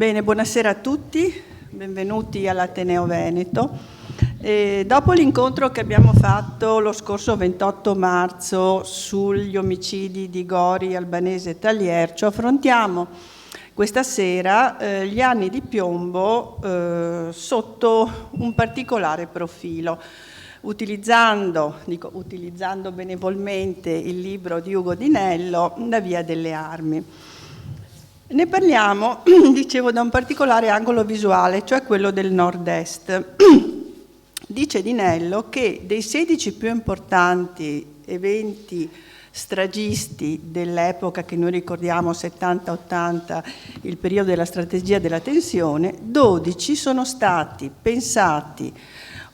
Bene, buonasera a tutti, benvenuti all'Ateneo Veneto. Dopo l'incontro che abbiamo fatto lo scorso 28 marzo sugli omicidi di Gori, Albanese e Taliercio, affrontiamo questa sera gli anni di piombo sotto un particolare profilo, utilizzando benevolmente il libro di Ugo Di Nello, La via delle armi. Ne parliamo, dicevo, da un particolare angolo visuale, cioè quello del nord-est. Dice Di Nello che dei 16 più importanti eventi stragisti dell'epoca che noi ricordiamo, 70-80, il periodo della strategia della tensione, 12 sono stati pensati,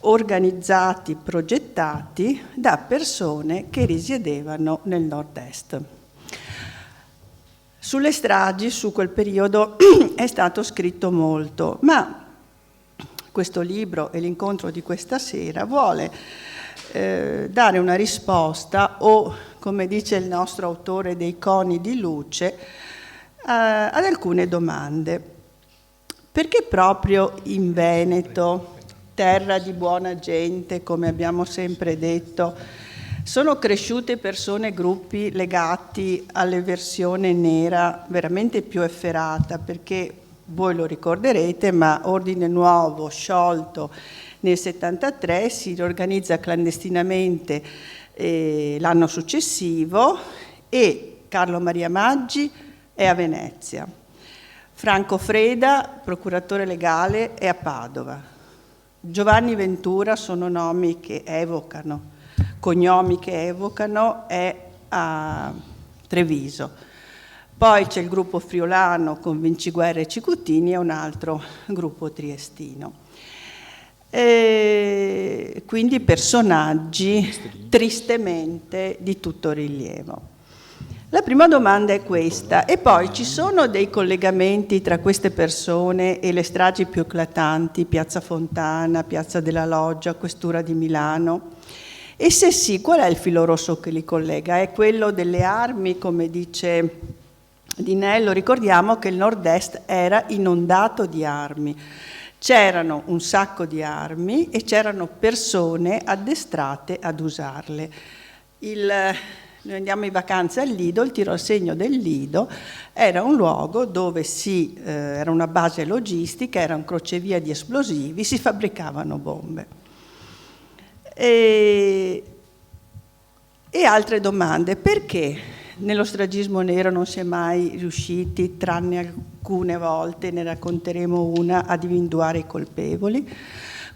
organizzati, progettati da persone che risiedevano nel nord-est. Sulle stragi, su quel periodo, è stato scritto molto, ma questo libro e l'incontro di questa sera vuole dare una risposta o, come dice il nostro autore dei coni di luce, ad alcune domande. Perché proprio in Veneto, terra di buona gente, come abbiamo sempre detto, sono cresciute persone, gruppi legati all'eversione nera veramente più efferata, perché voi lo ricorderete, ma Ordine Nuovo, sciolto nel 73, si riorganizza clandestinamente l'anno successivo e Carlo Maria Maggi è a Venezia. Franco Freda, procuratore legale, è a Padova. Giovanni Ventura sono nomi che evocano, cognomi che evocano, è a Treviso. Poi c'è il gruppo friulano con Vinciguerra e Cicutini e un altro gruppo triestino. Quindi personaggi tristemente di tutto rilievo. La prima domanda è questa, e poi ci sono dei collegamenti tra queste persone e le stragi più eclatanti, Piazza Fontana, Piazza della Loggia, Questura di Milano? E se sì, qual è il filo rosso che li collega? È quello delle armi, come dice Di Nello? Ricordiamo che il nord-est era inondato di armi. C'erano un sacco di armi e c'erano persone addestrate ad usarle. Noi andiamo in vacanza al Lido, il tiro al segno del Lido era un luogo dove era una base logistica, era un crocevia di esplosivi, si fabbricavano bombe. E altre domande. Perché nello stragismo nero non si è mai riusciti, tranne alcune volte, ne racconteremo una, ad individuare i colpevoli?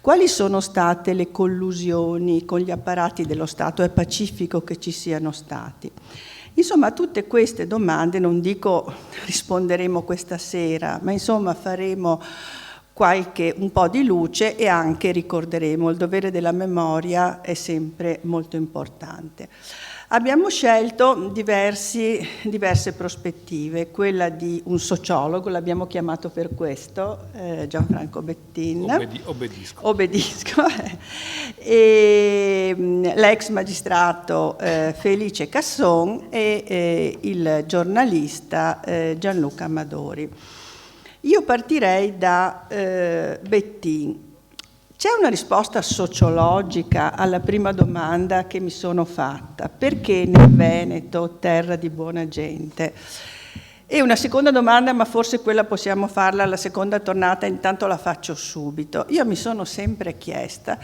Quali sono state le collusioni con gli apparati dello Stato? È pacifico che ci siano stati. Insomma, a tutte queste domande, non dico risponderemo questa sera, ma insomma faremo un po' di luce e anche ricorderemo. Il dovere della memoria è sempre molto importante. Abbiamo scelto diverse prospettive, quella di un sociologo, l'abbiamo chiamato per questo, Gianfranco Bettin. Obbedisco. E l'ex magistrato Felice Casson e il giornalista Gianluca Amadori. Io partirei da Bettin. C'è una risposta sociologica alla prima domanda che mi sono fatta: perché nel Veneto, terra di buona gente? E una seconda domanda, ma forse quella possiamo farla alla seconda tornata, intanto la faccio subito. Io mi sono sempre chiesta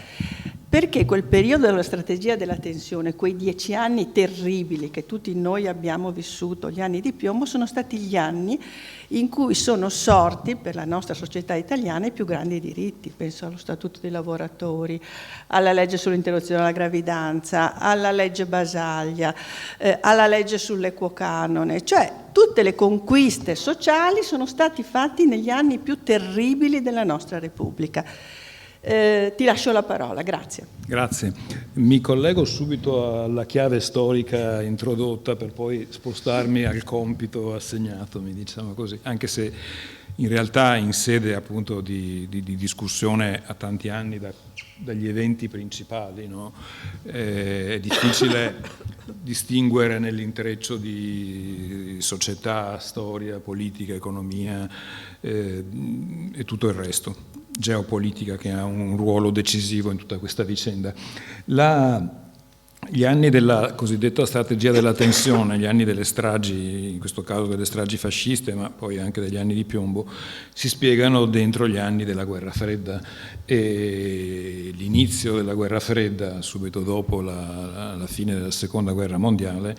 perché quel periodo della strategia della tensione, quei 10 anni terribili che tutti noi abbiamo vissuto, gli anni di piombo, sono stati gli anni in cui sono sorti per la nostra società italiana i più grandi diritti. Penso allo Statuto dei lavoratori, alla legge sull'interruzione della gravidanza, alla legge Basaglia, alla legge sull'equo canone, cioè tutte le conquiste sociali sono stati fatti negli anni più terribili della nostra Repubblica. Ti lascio la parola, grazie. Grazie. Mi collego subito alla chiave storica introdotta per poi spostarmi al compito assegnatomi, diciamo così, anche se in realtà in sede appunto di discussione a tanti anni dagli eventi principali, no? È difficile distinguere nell'intreccio di società, storia, politica, economia e tutto il resto, geopolitica, che ha un ruolo decisivo in tutta questa vicenda. Gli anni della cosiddetta strategia della tensione, gli anni delle stragi, in questo caso delle stragi fasciste, ma poi anche degli anni di piombo, si spiegano dentro gli anni della guerra fredda, e l'inizio della guerra fredda, subito dopo la fine della seconda guerra mondiale,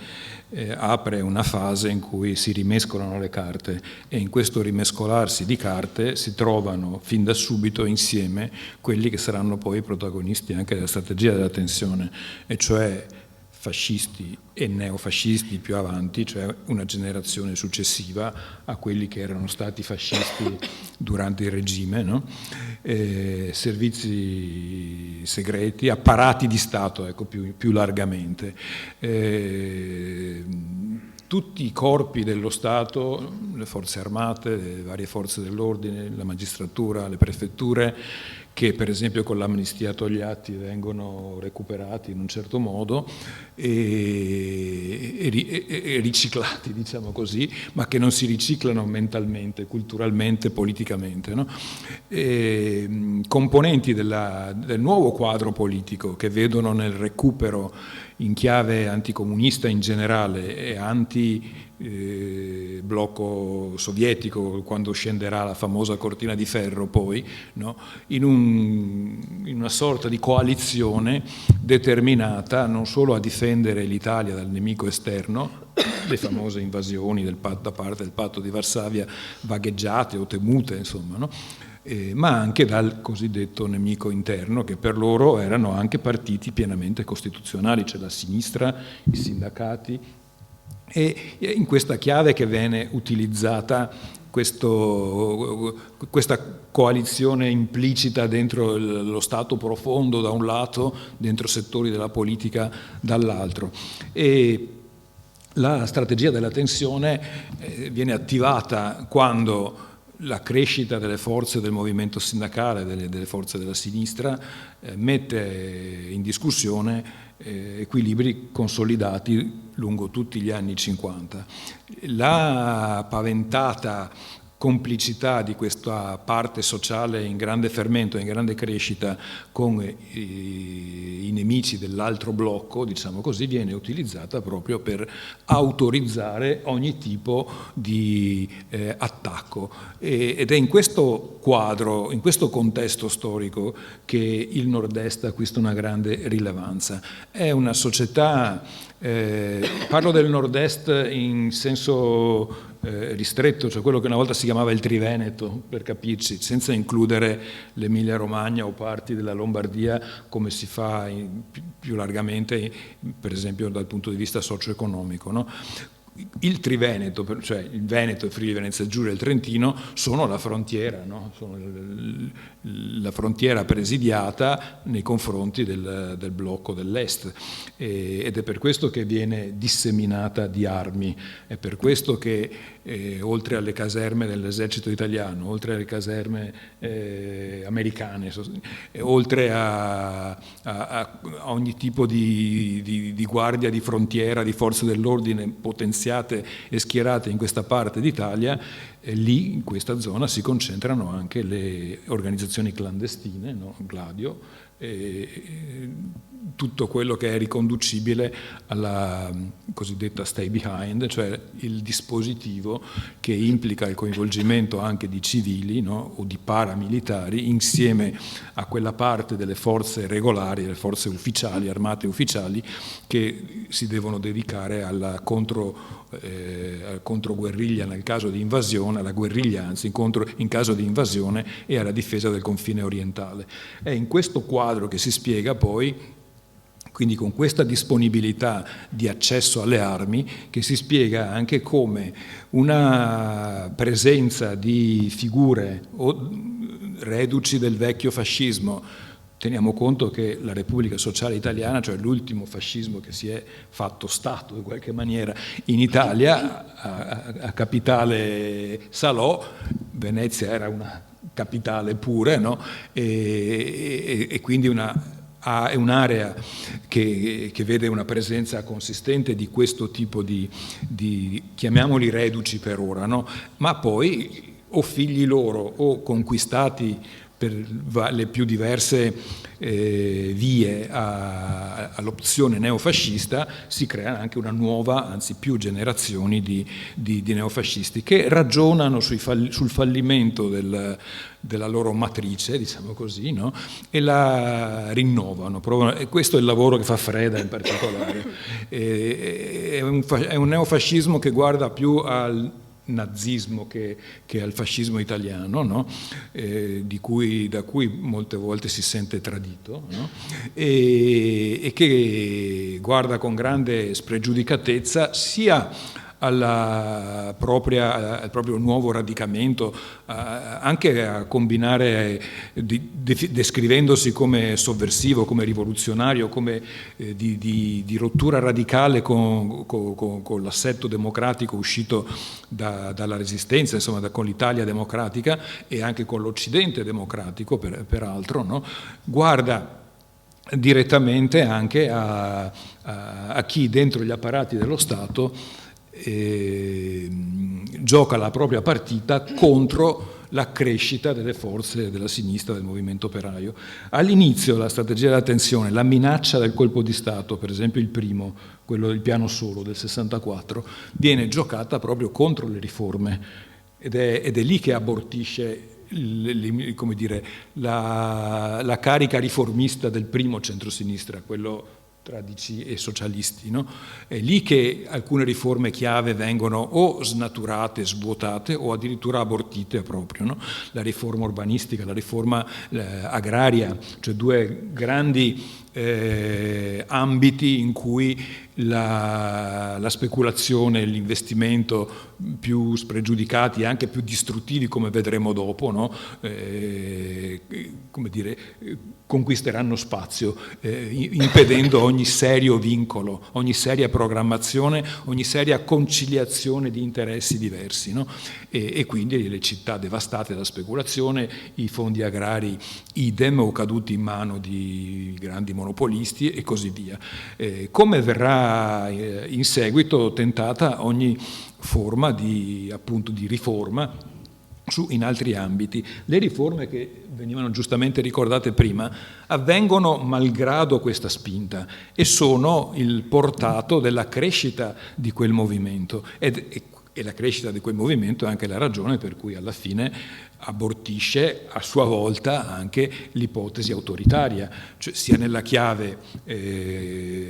apre una fase in cui si rimescolano le carte, e in questo rimescolarsi di carte si trovano fin da subito insieme quelli che saranno poi i protagonisti anche della strategia della tensione, e cioè fascisti e neofascisti più avanti, cioè una generazione successiva a quelli che erano stati fascisti durante il regime, no? Servizi segreti, apparati di Stato, ecco, più largamente. Tutti i corpi dello Stato, le forze armate, le varie forze dell'ordine, la magistratura, le prefetture, che per esempio con l'amnistia Togliatti vengono recuperati in un certo modo e riciclati, diciamo così, ma che non si riciclano mentalmente, culturalmente, politicamente, no? Componenti del nuovo quadro politico, che vedono nel recupero in chiave anticomunista in generale e anti-blocco sovietico, quando scenderà la famosa cortina di ferro poi, no? in una sorta di coalizione determinata non solo a difendere l'Italia dal nemico esterno, le famose invasioni da parte del patto di Varsavia, vagheggiate o temute, insomma, no? Ma anche dal cosiddetto nemico interno, che per loro erano anche partiti pienamente costituzionali, cioè la sinistra, i sindacati, e in questa chiave che viene utilizzata questa coalizione implicita dentro lo Stato profondo da un lato, dentro settori della politica dall'altro. E la strategia della tensione viene attivata quando la crescita delle forze del movimento sindacale, delle forze della sinistra, mette in discussione equilibri consolidati lungo tutti gli anni 50. La paventata complicità di questa parte sociale in grande fermento, in grande crescita con i nemici dell'altro blocco, diciamo così, viene utilizzata proprio per autorizzare ogni tipo di attacco. Ed è in questo quadro, in questo contesto storico, che il Nord-Est acquista una grande rilevanza. È una società, parlo del Nord-Est in senso ristretto, cioè quello che una volta si chiamava il Triveneto, per capirci, senza includere l'Emilia Romagna o parti della Lombardia, come si fa più largamente, per esempio dal punto di vista socio-economico, no? Il Triveneto, cioè il Veneto, il Friuli Venezia Giulia e il Trentino, sono la frontiera, no? Sono la frontiera presidiata nei confronti del blocco dell'Est, ed è per questo che viene disseminata di armi, è per questo che oltre alle caserme dell'esercito italiano, oltre alle caserme americane, oltre a ogni tipo di guardia di frontiera, di forze dell'ordine potenziate e schierate in questa parte d'Italia, lì in questa zona si concentrano anche le organizzazioni clandestine, no? Gladio, tutto quello che è riconducibile alla cosiddetta stay behind, cioè il dispositivo che implica il coinvolgimento anche di civili, no? O di paramilitari insieme a quella parte delle forze regolari, delle forze ufficiali, armate ufficiali, che si devono dedicare alla controguerriglia nel caso di invasione, alla guerriglia anzi in caso di invasione, e alla difesa del confine orientale. È in questo quadro che si spiega poi, quindi con questa disponibilità di accesso alle armi, che si spiega anche come una presenza di figure reduci del vecchio fascismo. Teniamo conto che la Repubblica Sociale Italiana, cioè l'ultimo fascismo che si è fatto Stato in qualche maniera in Italia, a capitale Salò, Venezia era una capitale pure, no? E quindi una è un'area che vede una presenza consistente di questo tipo di chiamiamoli reduci per ora, no? Ma poi o figli loro o conquistati per le più diverse vie all'opzione neofascista, si crea anche una nuova, anzi più generazioni di neofascisti che ragionano sul fallimento della loro matrice, diciamo così, no? E la rinnovano, provano, e questo è il lavoro che fa Freda in particolare. È un neofascismo che guarda più al nazismo che al fascismo italiano, no? Da cui molte volte si sente tradito, no? E che guarda con grande spregiudicatezza sia al proprio nuovo radicamento, anche a combinare, descrivendosi come sovversivo, come rivoluzionario, come di rottura radicale con l'assetto democratico uscito dalla Resistenza, insomma, con l'Italia democratica e anche con l'Occidente democratico, peraltro, no? Guarda direttamente anche a chi dentro gli apparati dello Stato gioca la propria partita contro la crescita delle forze della sinistra, del movimento operaio. All'inizio la strategia della tensione, la minaccia del colpo di Stato, per esempio il primo, quello del piano solo del 64, viene giocata proprio contro le riforme ed è lì che abortisce come dire, la carica riformista del primo centrosinistra, quello tra DC e socialisti, no? È lì che alcune riforme chiave vengono o snaturate, svuotate o addirittura abortite proprio, no? La riforma urbanistica, la riforma agraria, cioè due grandi ambiti in cui la speculazione e l'investimento più spregiudicati e anche più distruttivi, come vedremo dopo, no? Come dire, conquisteranno spazio, impedendo ogni serio vincolo, ogni seria programmazione, ogni seria conciliazione di interessi diversi, no? E quindi le città devastate da speculazione, i fondi agrari idem o caduti in mano di grandi monopolisti e così via. Come verrà in seguito tentata ogni forma appunto di riforma in altri ambiti. Le riforme che venivano giustamente ricordate prima avvengono malgrado questa spinta e sono il portato della crescita di quel movimento e la crescita di quel movimento è anche la ragione per cui alla fine abortisce a sua volta anche l'ipotesi autoritaria, cioè sia nella chiave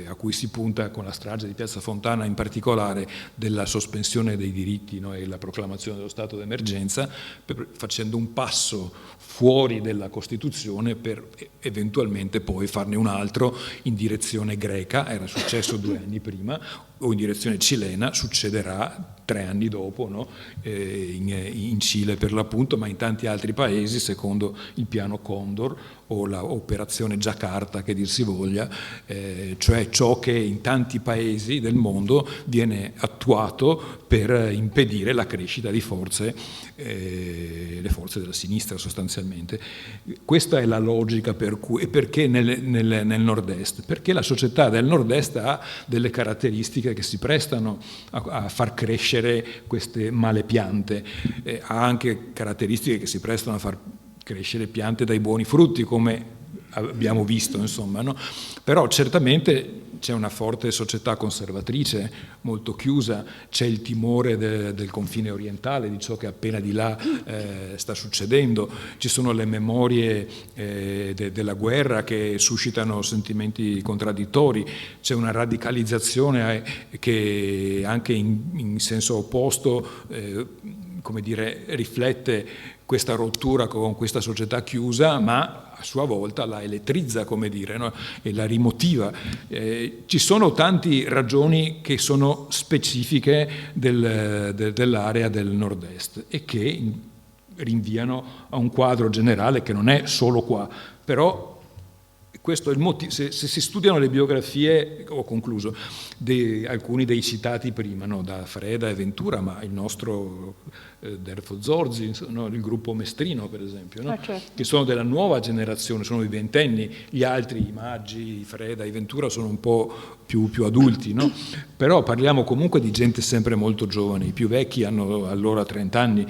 a cui si punta con la strage di Piazza Fontana in particolare della sospensione dei diritti, no, e la proclamazione dello stato d'emergenza, facendo un passo fuori della Costituzione per eventualmente poi farne un altro in direzione greca, era successo 2 anni prima, o in direzione cilena, succederà 3 anni dopo, no? In Cile per l'appunto, ma in tanti altri paesi secondo il piano Condor o l'operazione Giacarta, che dir si voglia, cioè ciò che in tanti paesi del mondo viene attuato per impedire la crescita di forze, le forze della sinistra sostanzialmente. Questa è la logica per cui, e perché nel nord-est? Perché la società del nord-est ha delle caratteristiche che si prestano a far crescere queste male piante, ha anche caratteristiche che si prestano a far crescere piante dai buoni frutti, come abbiamo visto, insomma, no? Però certamente c'è una forte società conservatrice, molto chiusa, c'è il timore del confine orientale, di ciò che appena di là sta succedendo, ci sono le memorie della guerra che suscitano sentimenti contraddittori, c'è una radicalizzazione che anche in senso opposto come dire, riflette questa rottura con questa società chiusa, ma a sua volta la elettrizza, come dire, no? E la rimotiva. Ci sono tante ragioni che sono specifiche dell'area del nord-est e che rinviano a un quadro generale che non è solo qua, però questo è il motivo. Se si studiano le biografie, ho concluso, alcuni dei citati prima, no, da Freda e Ventura, ma il nostro Derfo Zorzi, no, il gruppo Mestrino per esempio, no? Certo. Che sono della nuova generazione, sono i ventenni, gli altri, i Maggi, i Freda, i Ventura sono un po' più adulti, no? Però parliamo comunque di gente sempre molto giovane, i più vecchi hanno allora 30 anni,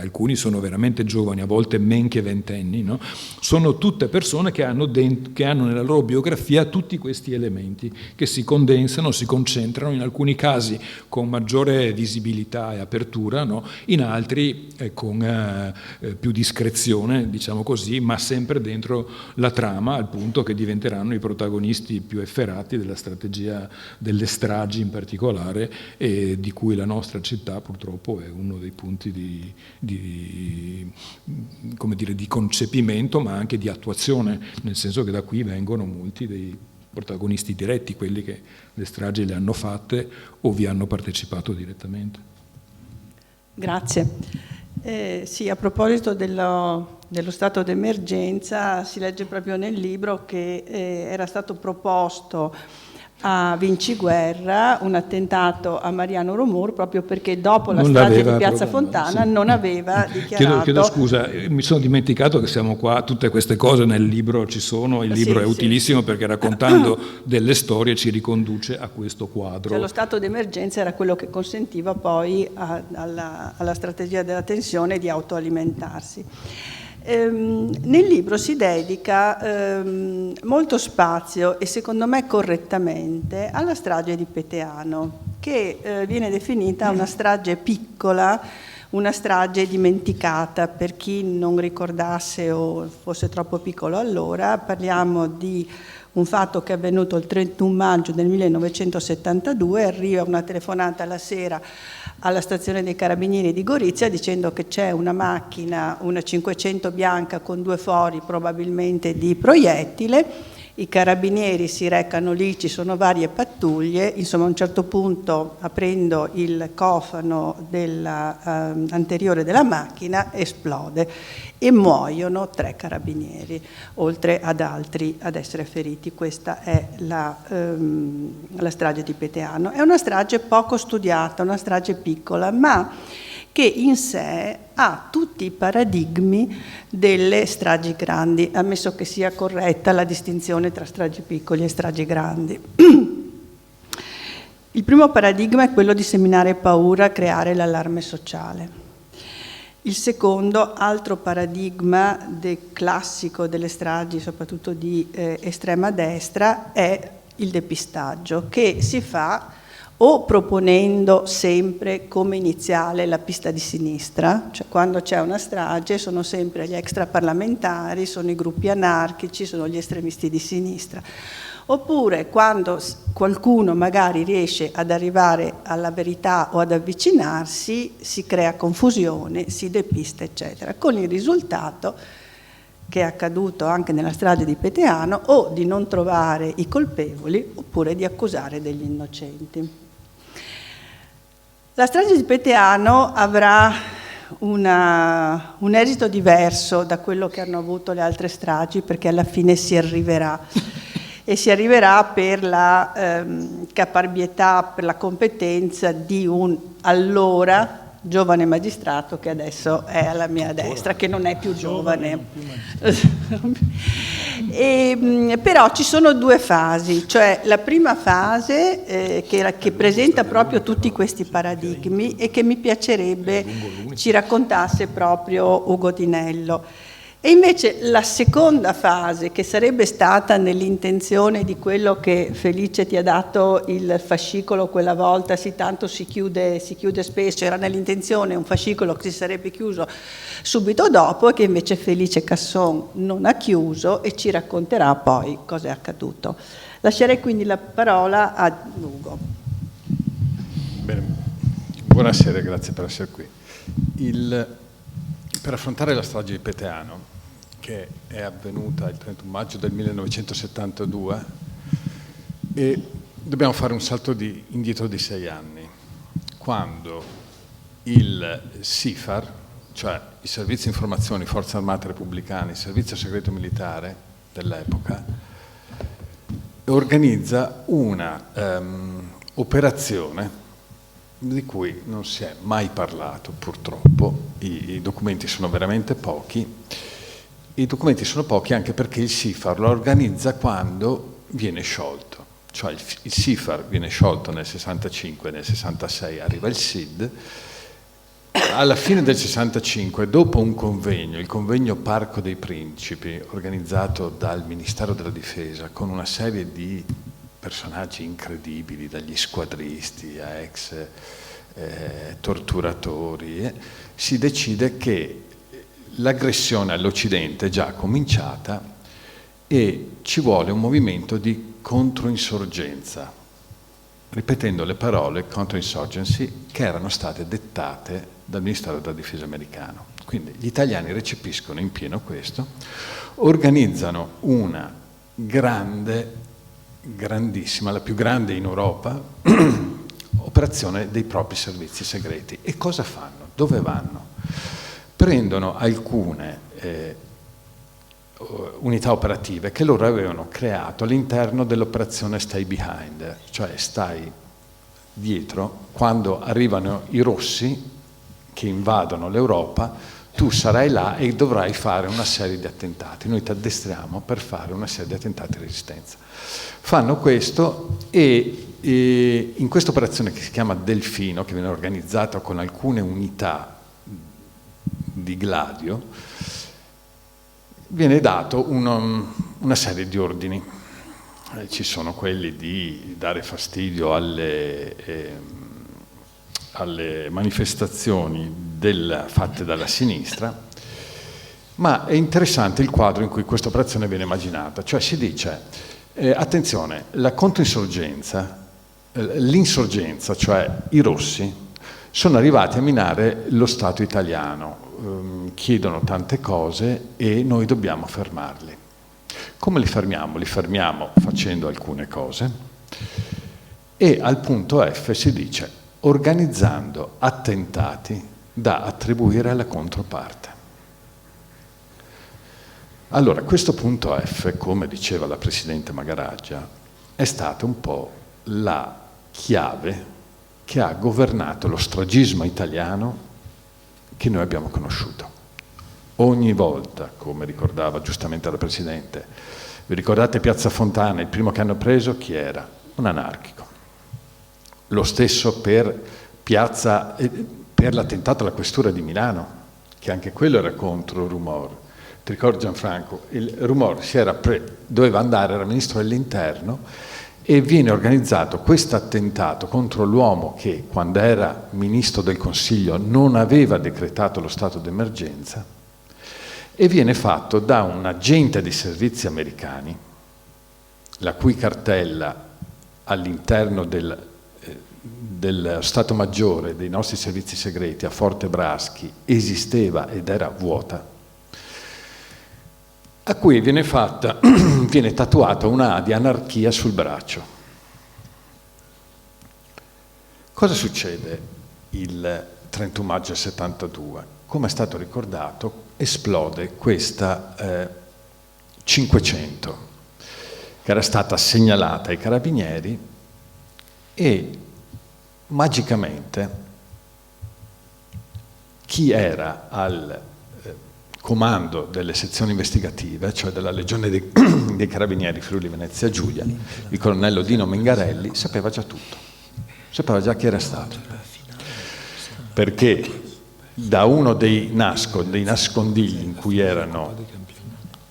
alcuni sono veramente giovani, a volte men che ventenni, no? Sono tutte persone che hanno nella loro biografia tutti questi elementi che si condensano, si concentrano, in alcuni casi con maggiore visibilità e apertura, no? In altri con più discrezione, diciamo così, ma sempre dentro la trama, al punto che diventeranno i protagonisti più efferati della strategia delle stragi in particolare, e di cui la nostra città purtroppo è uno dei punti di concepimento, ma anche di attuazione, nel senso che da qui vengono molti dei protagonisti diretti, quelli che le stragi le hanno fatte o vi hanno partecipato direttamente. Grazie. Sì, a proposito dello stato d'emergenza, si legge proprio nel libro che era stato proposto a Vinciguerra un attentato a Mariano Romur proprio perché dopo la strage di Piazza Fontana non aveva dichiarato... Chiedo scusa, mi sono dimenticato che siamo qua, tutte queste cose nel libro ci sono, il libro è utilissimo perché raccontando delle storie ci riconduce a questo quadro. Cioè, lo stato d'emergenza era quello che consentiva poi alla strategia della tensione di autoalimentarsi. Nel libro si dedica molto spazio, e secondo me correttamente, alla strage di Peteano, che viene definita una strage piccola, una strage dimenticata. Per chi non ricordasse o fosse troppo piccolo allora, parliamo di un fatto che è avvenuto il 31 maggio del 1972, arriva una telefonata alla sera alla stazione dei Carabinieri di Gorizia dicendo che c'è una macchina, una 500 bianca con 2 fori probabilmente di proiettile. I carabinieri si recano lì, ci sono varie pattuglie, insomma a un certo punto, aprendo il cofano anteriore della macchina, esplode e muoiono 3 carabinieri, oltre ad altri ad essere feriti. Questa è la strage di Peteano. È una strage poco studiata, una strage piccola, ma che in sé ha tutti i paradigmi delle stragi grandi, ammesso che sia corretta la distinzione tra stragi piccoli e stragi grandi. Il primo paradigma è quello di seminare paura, creare l'allarme sociale. Il secondo, altro paradigma classico delle stragi, soprattutto di estrema destra, è il depistaggio, che si fa o proponendo sempre come iniziale la pista di sinistra, cioè quando c'è una strage sono sempre gli extraparlamentari, sono i gruppi anarchici, sono gli estremisti di sinistra. Oppure quando qualcuno magari riesce ad arrivare alla verità o ad avvicinarsi, si crea confusione, si depista, eccetera, con il risultato, che è accaduto anche nella strage di Peteano, o di non trovare i colpevoli oppure di accusare degli innocenti. La strage di Peteano avrà un esito diverso da quello che hanno avuto le altre stragi, perché alla fine si arriverà. E si arriverà per la caparbietà, per la competenza di un allora giovane magistrato che adesso è alla mia destra, che non è più giovane. Però ci sono 2 fasi, cioè la prima fase che presenta proprio tutti questi paradigmi e che mi piacerebbe ci raccontasse proprio Ugo Dinello. E invece la seconda fase, che sarebbe stata nell'intenzione di quello che Felice ti ha dato il fascicolo quella volta, sì, tanto si chiude spesso, era nell'intenzione un fascicolo che si sarebbe chiuso subito dopo, e che invece Felice Casson non ha chiuso e ci racconterà poi cosa è accaduto. Lascerei quindi la parola a Ugo. Bene. Buonasera, grazie per essere qui. Per affrontare la strage di Peteano, che è avvenuta il 31 maggio del 1972, e dobbiamo fare un salto indietro di 6 anni, quando il SIFAR, cioè i servizi informazioni, forze armate repubblicane, il servizio segreto militare, dell'epoca, organizza una operazione di cui non si è mai parlato, purtroppo. I documenti sono veramente pochi. I documenti sono pochi anche perché il SIFAR lo organizza quando viene sciolto. Cioè il SIFAR viene sciolto nel 65, nel 66 arriva il SID. Alla fine del 65, dopo un convegno, il convegno Parco dei Principi, organizzato dal Ministero della Difesa, con una serie di personaggi incredibili, dagli squadristi a ex torturatori, si decide che l'aggressione all'Occidente è già cominciata e ci vuole un movimento di controinsorgenza, ripetendo le parole counterinsurgency che erano state dettate dal Ministero della Difesa americano. Quindi gli italiani recepiscono in pieno questo, organizzano una grandissima, la più grande in Europa, operazione dei propri servizi segreti. E cosa fanno? Dove vanno? Prendono alcune unità operative che loro avevano creato all'interno dell'operazione Stay Behind, cioè stai dietro, quando arrivano i rossi che invadono l'Europa, tu sarai là e dovrai fare una serie di attentati. Noi ti addestriamo per fare una serie di attentati di resistenza. Fanno questo e in questa operazione che si chiama Delfino, che viene organizzata con alcune unità di Gladio, viene dato una serie di ordini. Ci sono quelli di dare fastidio alle manifestazioni fatte dalla sinistra, ma è interessante il quadro in cui questa operazione viene immaginata. Cioè si dice, attenzione, la controinsorgenza, l'insorgenza, cioè i rossi, sono arrivati a minare lo Stato italiano, chiedono tante cose e noi dobbiamo fermarli. Come li fermiamo? Li fermiamo facendo alcune cose e al punto F si dice organizzando attentati da attribuire alla controparte. Allora, questo punto F, come diceva la Presidente Magaraggia, è stata un po' la chiave che ha governato lo stragismo italiano che noi abbiamo conosciuto. Ogni volta, come ricordava giustamente la Presidente, vi ricordate Piazza Fontana, il primo che hanno preso chi era? Un anarchico. Lo stesso per l'attentato alla questura di Milano, che anche quello era contro Rumor. Ti ricordi Gianfranco? Il Rumor doveva andare, era ministro dell'interno, e viene organizzato questo attentato contro l'uomo che, quando era ministro del Consiglio, non aveva decretato lo stato d'emergenza, e viene fatto da un agente dei servizi americani, la cui cartella all'interno del Stato Maggiore dei nostri servizi segreti a Forte Braschi esisteva ed era vuota, a cui viene tatuata una A di anarchia sul braccio. Cosa succede il 31 maggio 72? Come è stato ricordato, esplode questa 500, che era stata segnalata ai carabinieri e magicamente chi era al comando delle sezioni investigative, cioè della Legione dei Carabinieri Friuli Venezia Giulia, il colonnello Dino Mingarelli, sapeva già tutto, sapeva già chi era stato, perché da uno dei nascondigli in cui erano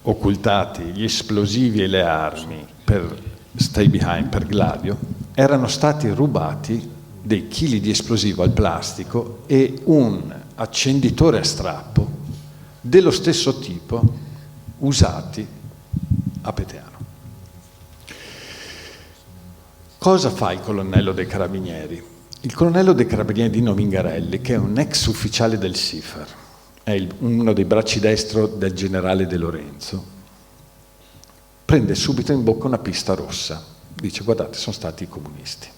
occultati gli esplosivi e le armi per Stay Behind, per Gladio, erano stati rubati dei chili di esplosivo al plastico e un accenditore a strappo dello stesso tipo usati a Peteano. Cosa fa il colonnello dei Carabinieri? Il colonnello dei Carabinieri Dino Mingarelli, che è un ex ufficiale del SIFAR, è uno dei bracci destro del generale De Lorenzo, prende subito in bocca una pista rossa. Dice, guardate, sono stati i comunisti.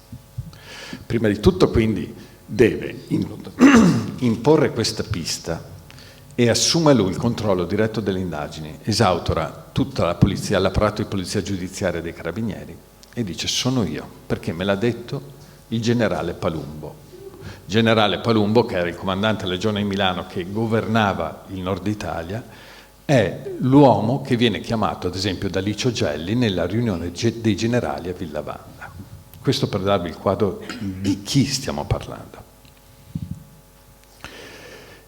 Prima di tutto, quindi, deve imporre questa pista e assume lui il controllo diretto delle indagini, esautora tutta la polizia, l'apparato di polizia giudiziaria dei carabinieri e dice: sono io, perché me l'ha detto il generale Palumbo. Generale Palumbo, che era il comandante della Legione di Milano che governava il nord Italia, è l'uomo che viene chiamato ad esempio da Licio Gelli nella riunione dei generali a Villavanda. Questo per darvi il quadro di chi stiamo parlando.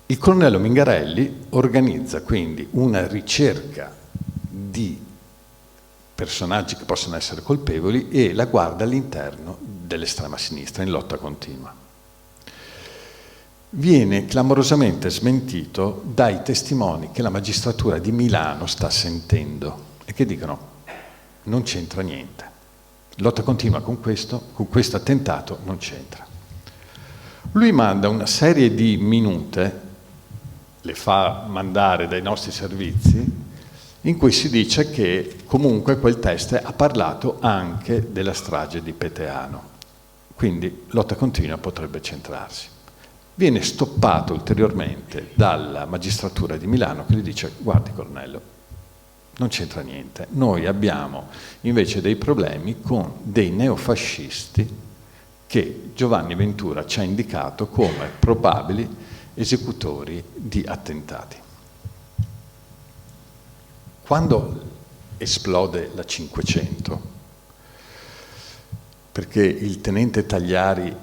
Il colonnello Mingarelli organizza quindi una ricerca di personaggi che possono essere colpevoli e la guarda all'interno dell'estrema sinistra in lotta continua. Viene clamorosamente smentito dai testimoni che la magistratura di Milano sta sentendo e che dicono: non c'entra niente. Lotta continua con questo attentato non c'entra. Lui manda una serie di minute, le fa mandare dai nostri servizi, in cui si dice che comunque quel test ha parlato anche della strage di Peteano. Quindi lotta continua potrebbe centrarsi. Viene stoppato ulteriormente dalla magistratura di Milano che gli dice: guardi colonnello, non c'entra niente, noi abbiamo invece dei problemi con dei neofascisti che Giovanni Ventura ci ha indicato come probabili esecutori di attentati. Quando esplode la 500, perché il tenente Tagliari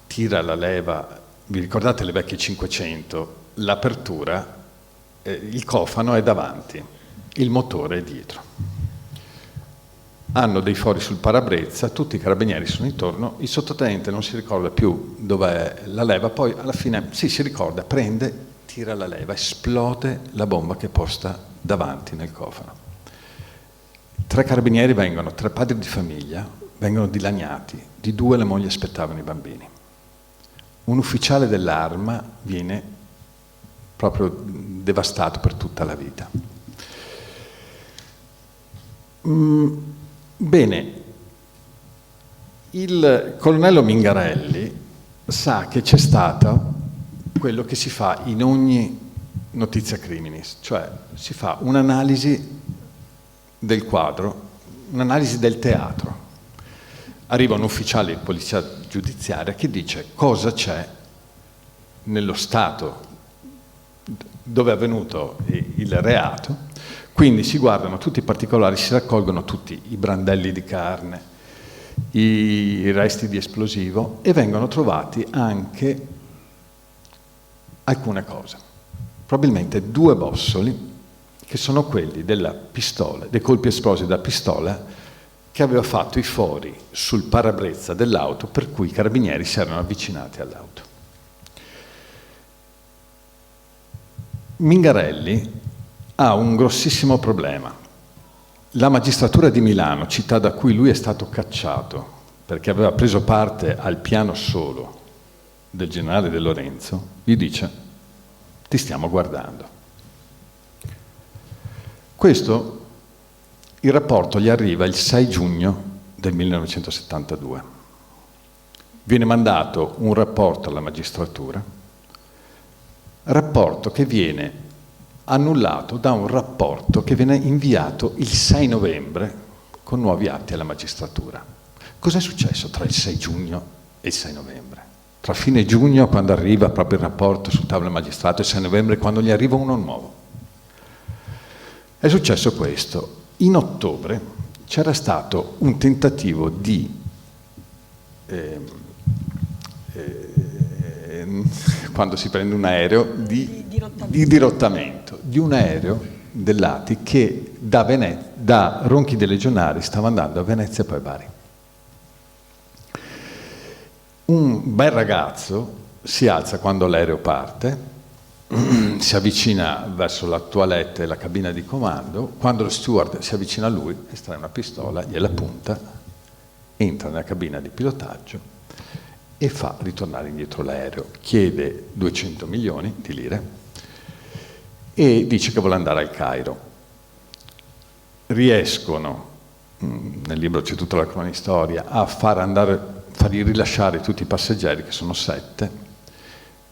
tira la leva, vi ricordate le vecchie 500? L'apertura, il cofano è davanti, il motore è dietro. Hanno dei fori sul parabrezza, tutti i carabinieri sono intorno, il sottotenente non si ricorda più dov'è la leva, poi alla fine sì, si ricorda, prende, tira la leva, esplode la bomba che è posta davanti nel cofano. 3 carabinieri vengono, 3 padri di famiglia, vengono dilaniati, di 2 le mogli aspettavano i bambini. Un ufficiale dell'Arma viene proprio devastato per tutta la vita. Bene, il colonnello Mingarelli sa che c'è stato quello che si fa in ogni notizia criminis, cioè si fa un'analisi del quadro, un'analisi del teatro. Arriva un ufficiale di polizia giudiziaria che dice cosa c'è nello stato dove è avvenuto il reato. Quindi si guardano tutti i particolari, si raccolgono tutti i brandelli di carne, i resti di esplosivo e vengono trovati anche alcune cose. Probabilmente 2 bossoli che sono quelli della pistola, dei colpi esplosi da pistola che aveva fatto i fori sul parabrezza dell'auto per cui i carabinieri si erano avvicinati all'auto. Mingarelli ha un grossissimo problema. La magistratura di Milano, città da cui lui è stato cacciato perché aveva preso parte al piano solo del generale De Lorenzo, gli dice: ti stiamo guardando. Questo, il rapporto gli arriva il 6 giugno del 1972. Viene mandato un rapporto alla magistratura, rapporto che viene annullato da un rapporto che viene inviato il 6 novembre con nuovi atti alla magistratura. Cos'è successo tra il 6 giugno e il 6 novembre? Tra fine giugno, quando arriva proprio il rapporto sul tavolo del magistrato, e il 6 novembre, quando gli arriva uno nuovo. È successo questo. In ottobre c'era stato un tentativo di quando si prende un aereo di dirottamento di un aereo dell'ATI che da Ronchi dei Legionari stava andando a Venezia e poi a Bari. Un bel ragazzo si alza quando l'aereo parte, si avvicina verso la toilette e la cabina di comando. Quando lo steward si avvicina a lui, estrae una pistola, gliela punta, entra nella cabina di pilotaggio e fa ritornare indietro l'aereo. Chiede 200 milioni di lire e dice che vuole andare al Cairo. Riescono, nel libro c'è tutta la cronistoria, a fargli rilasciare tutti i passeggeri, che sono 7,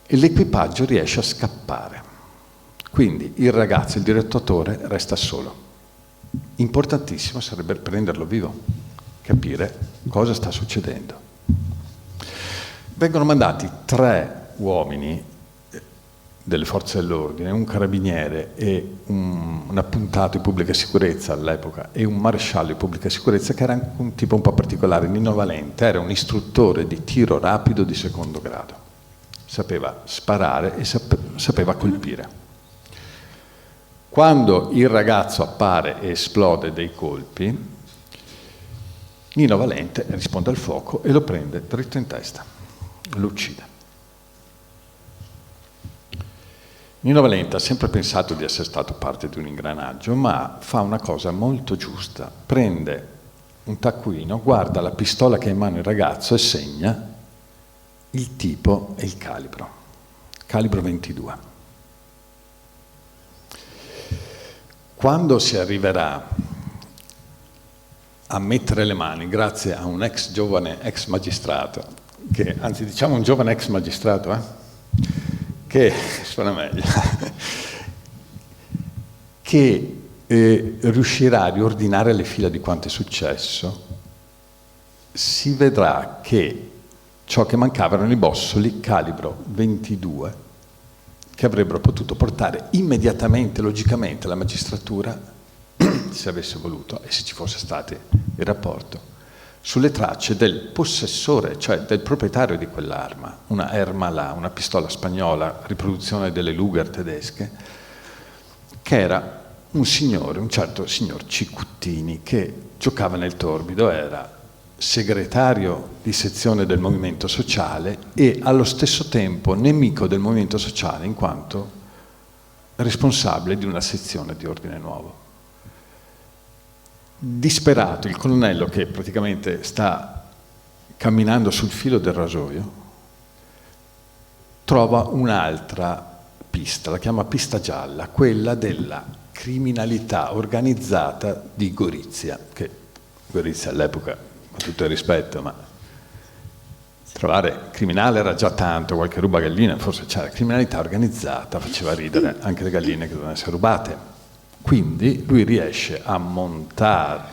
e l'equipaggio riesce a scappare. Quindi il ragazzo, il direttore, resta solo. Importantissimo sarebbe prenderlo vivo, capire cosa sta succedendo. Vengono mandati 3 uomini delle forze dell'ordine, un carabiniere e un appuntato di pubblica sicurezza all'epoca e un maresciallo di pubblica sicurezza, che era anche un tipo un po' particolare. Nino Valente era un istruttore di tiro rapido di secondo grado, sapeva sparare e sapeva colpire. Quando il ragazzo appare e esplode dei colpi, Nino Valente risponde al fuoco e lo prende dritto in testa, lo uccide. Nino Valente ha sempre pensato di essere stato parte di un ingranaggio, ma fa una cosa molto giusta. Prende un taccuino, guarda la pistola che ha in mano il ragazzo e segna il tipo e il calibro 22. Quando si arriverà a mettere le mani, grazie a un giovane ex magistrato, anzi diciamo un giovane ex magistrato, che suona meglio, che riuscirà a riordinare le fila di quanto è successo, si vedrà che ciò che mancava erano i bossoli calibro 22 che avrebbero potuto portare immediatamente, logicamente, la magistratura, se avesse voluto e se ci fosse stato il rapporto, sulle tracce del possessore, cioè del proprietario di quell'arma, una Ermala, una pistola spagnola, riproduzione delle Luger tedesche, che era un signore, un certo signor Cicuttini, che giocava nel torbido, era segretario di sezione del Movimento Sociale e allo stesso tempo nemico del Movimento Sociale in quanto responsabile di una sezione di Ordine Nuovo. Disperato, il colonnello, che praticamente sta camminando sul filo del rasoio, trova un'altra pista, la chiama pista gialla, quella della criminalità organizzata di Gorizia, che Gorizia all'epoca, con tutto il rispetto, ma trovare criminale era già tanto, qualche ruba gallina, forse c'era criminalità organizzata, faceva ridere anche le galline che dovevano essere rubate. Quindi lui riesce a montare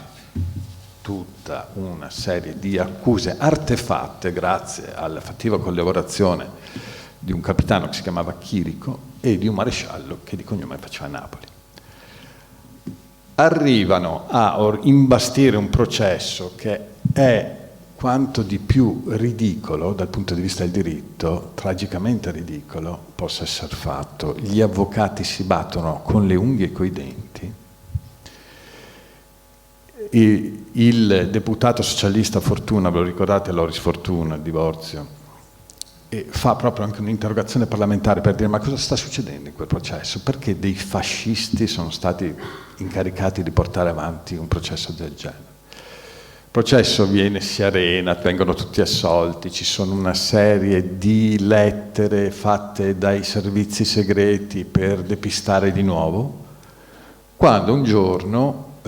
tutta una serie di accuse artefatte grazie alla fattiva collaborazione di un capitano che si chiamava Chirico e di un maresciallo che di cognome faceva Napoli. Arrivano a imbastire un processo che è quanto di più ridicolo dal punto di vista del diritto, tragicamente ridicolo, possa essere fatto. Gli avvocati si battono con le unghie e coi denti. Il deputato socialista Fortuna, ve lo ricordate, Loris Fortuna, il divorzio, e fa proprio anche un'interrogazione parlamentare per dire: ma cosa sta succedendo in quel processo? Perché dei fascisti sono stati incaricati di portare avanti un processo del genere? Il processo si arena, vengono tutti assolti, ci sono una serie di lettere fatte dai servizi segreti per depistare di nuovo, quando un giorno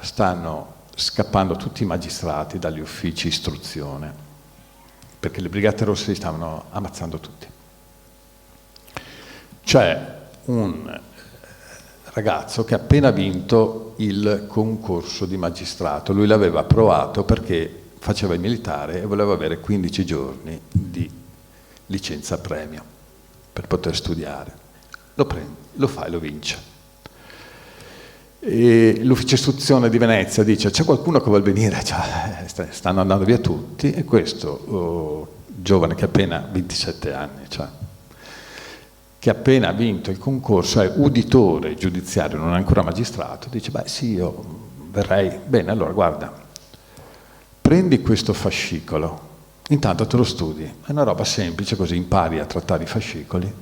stanno scappando tutti i magistrati dagli uffici istruzione, perché le Brigate Rosse li stavano ammazzando tutti. C'è un ragazzo che ha appena vinto il concorso di magistrato, lui l'aveva approvato perché faceva il militare e voleva avere 15 giorni di licenza premio per poter studiare. Lo prende, lo fa e lo vince. E l'ufficio istruzione di Venezia dice: c'è qualcuno che vuol venire? Cioè, stanno andando via tutti. E questo giovane che ha appena 27 anni, cioè, che ha appena vinto il concorso, è uditore giudiziario, non è ancora magistrato, dice: beh sì, io verrei. Bene, allora guarda, prendi questo fascicolo, intanto te lo studi, è una roba semplice, così impari a trattare i fascicoli,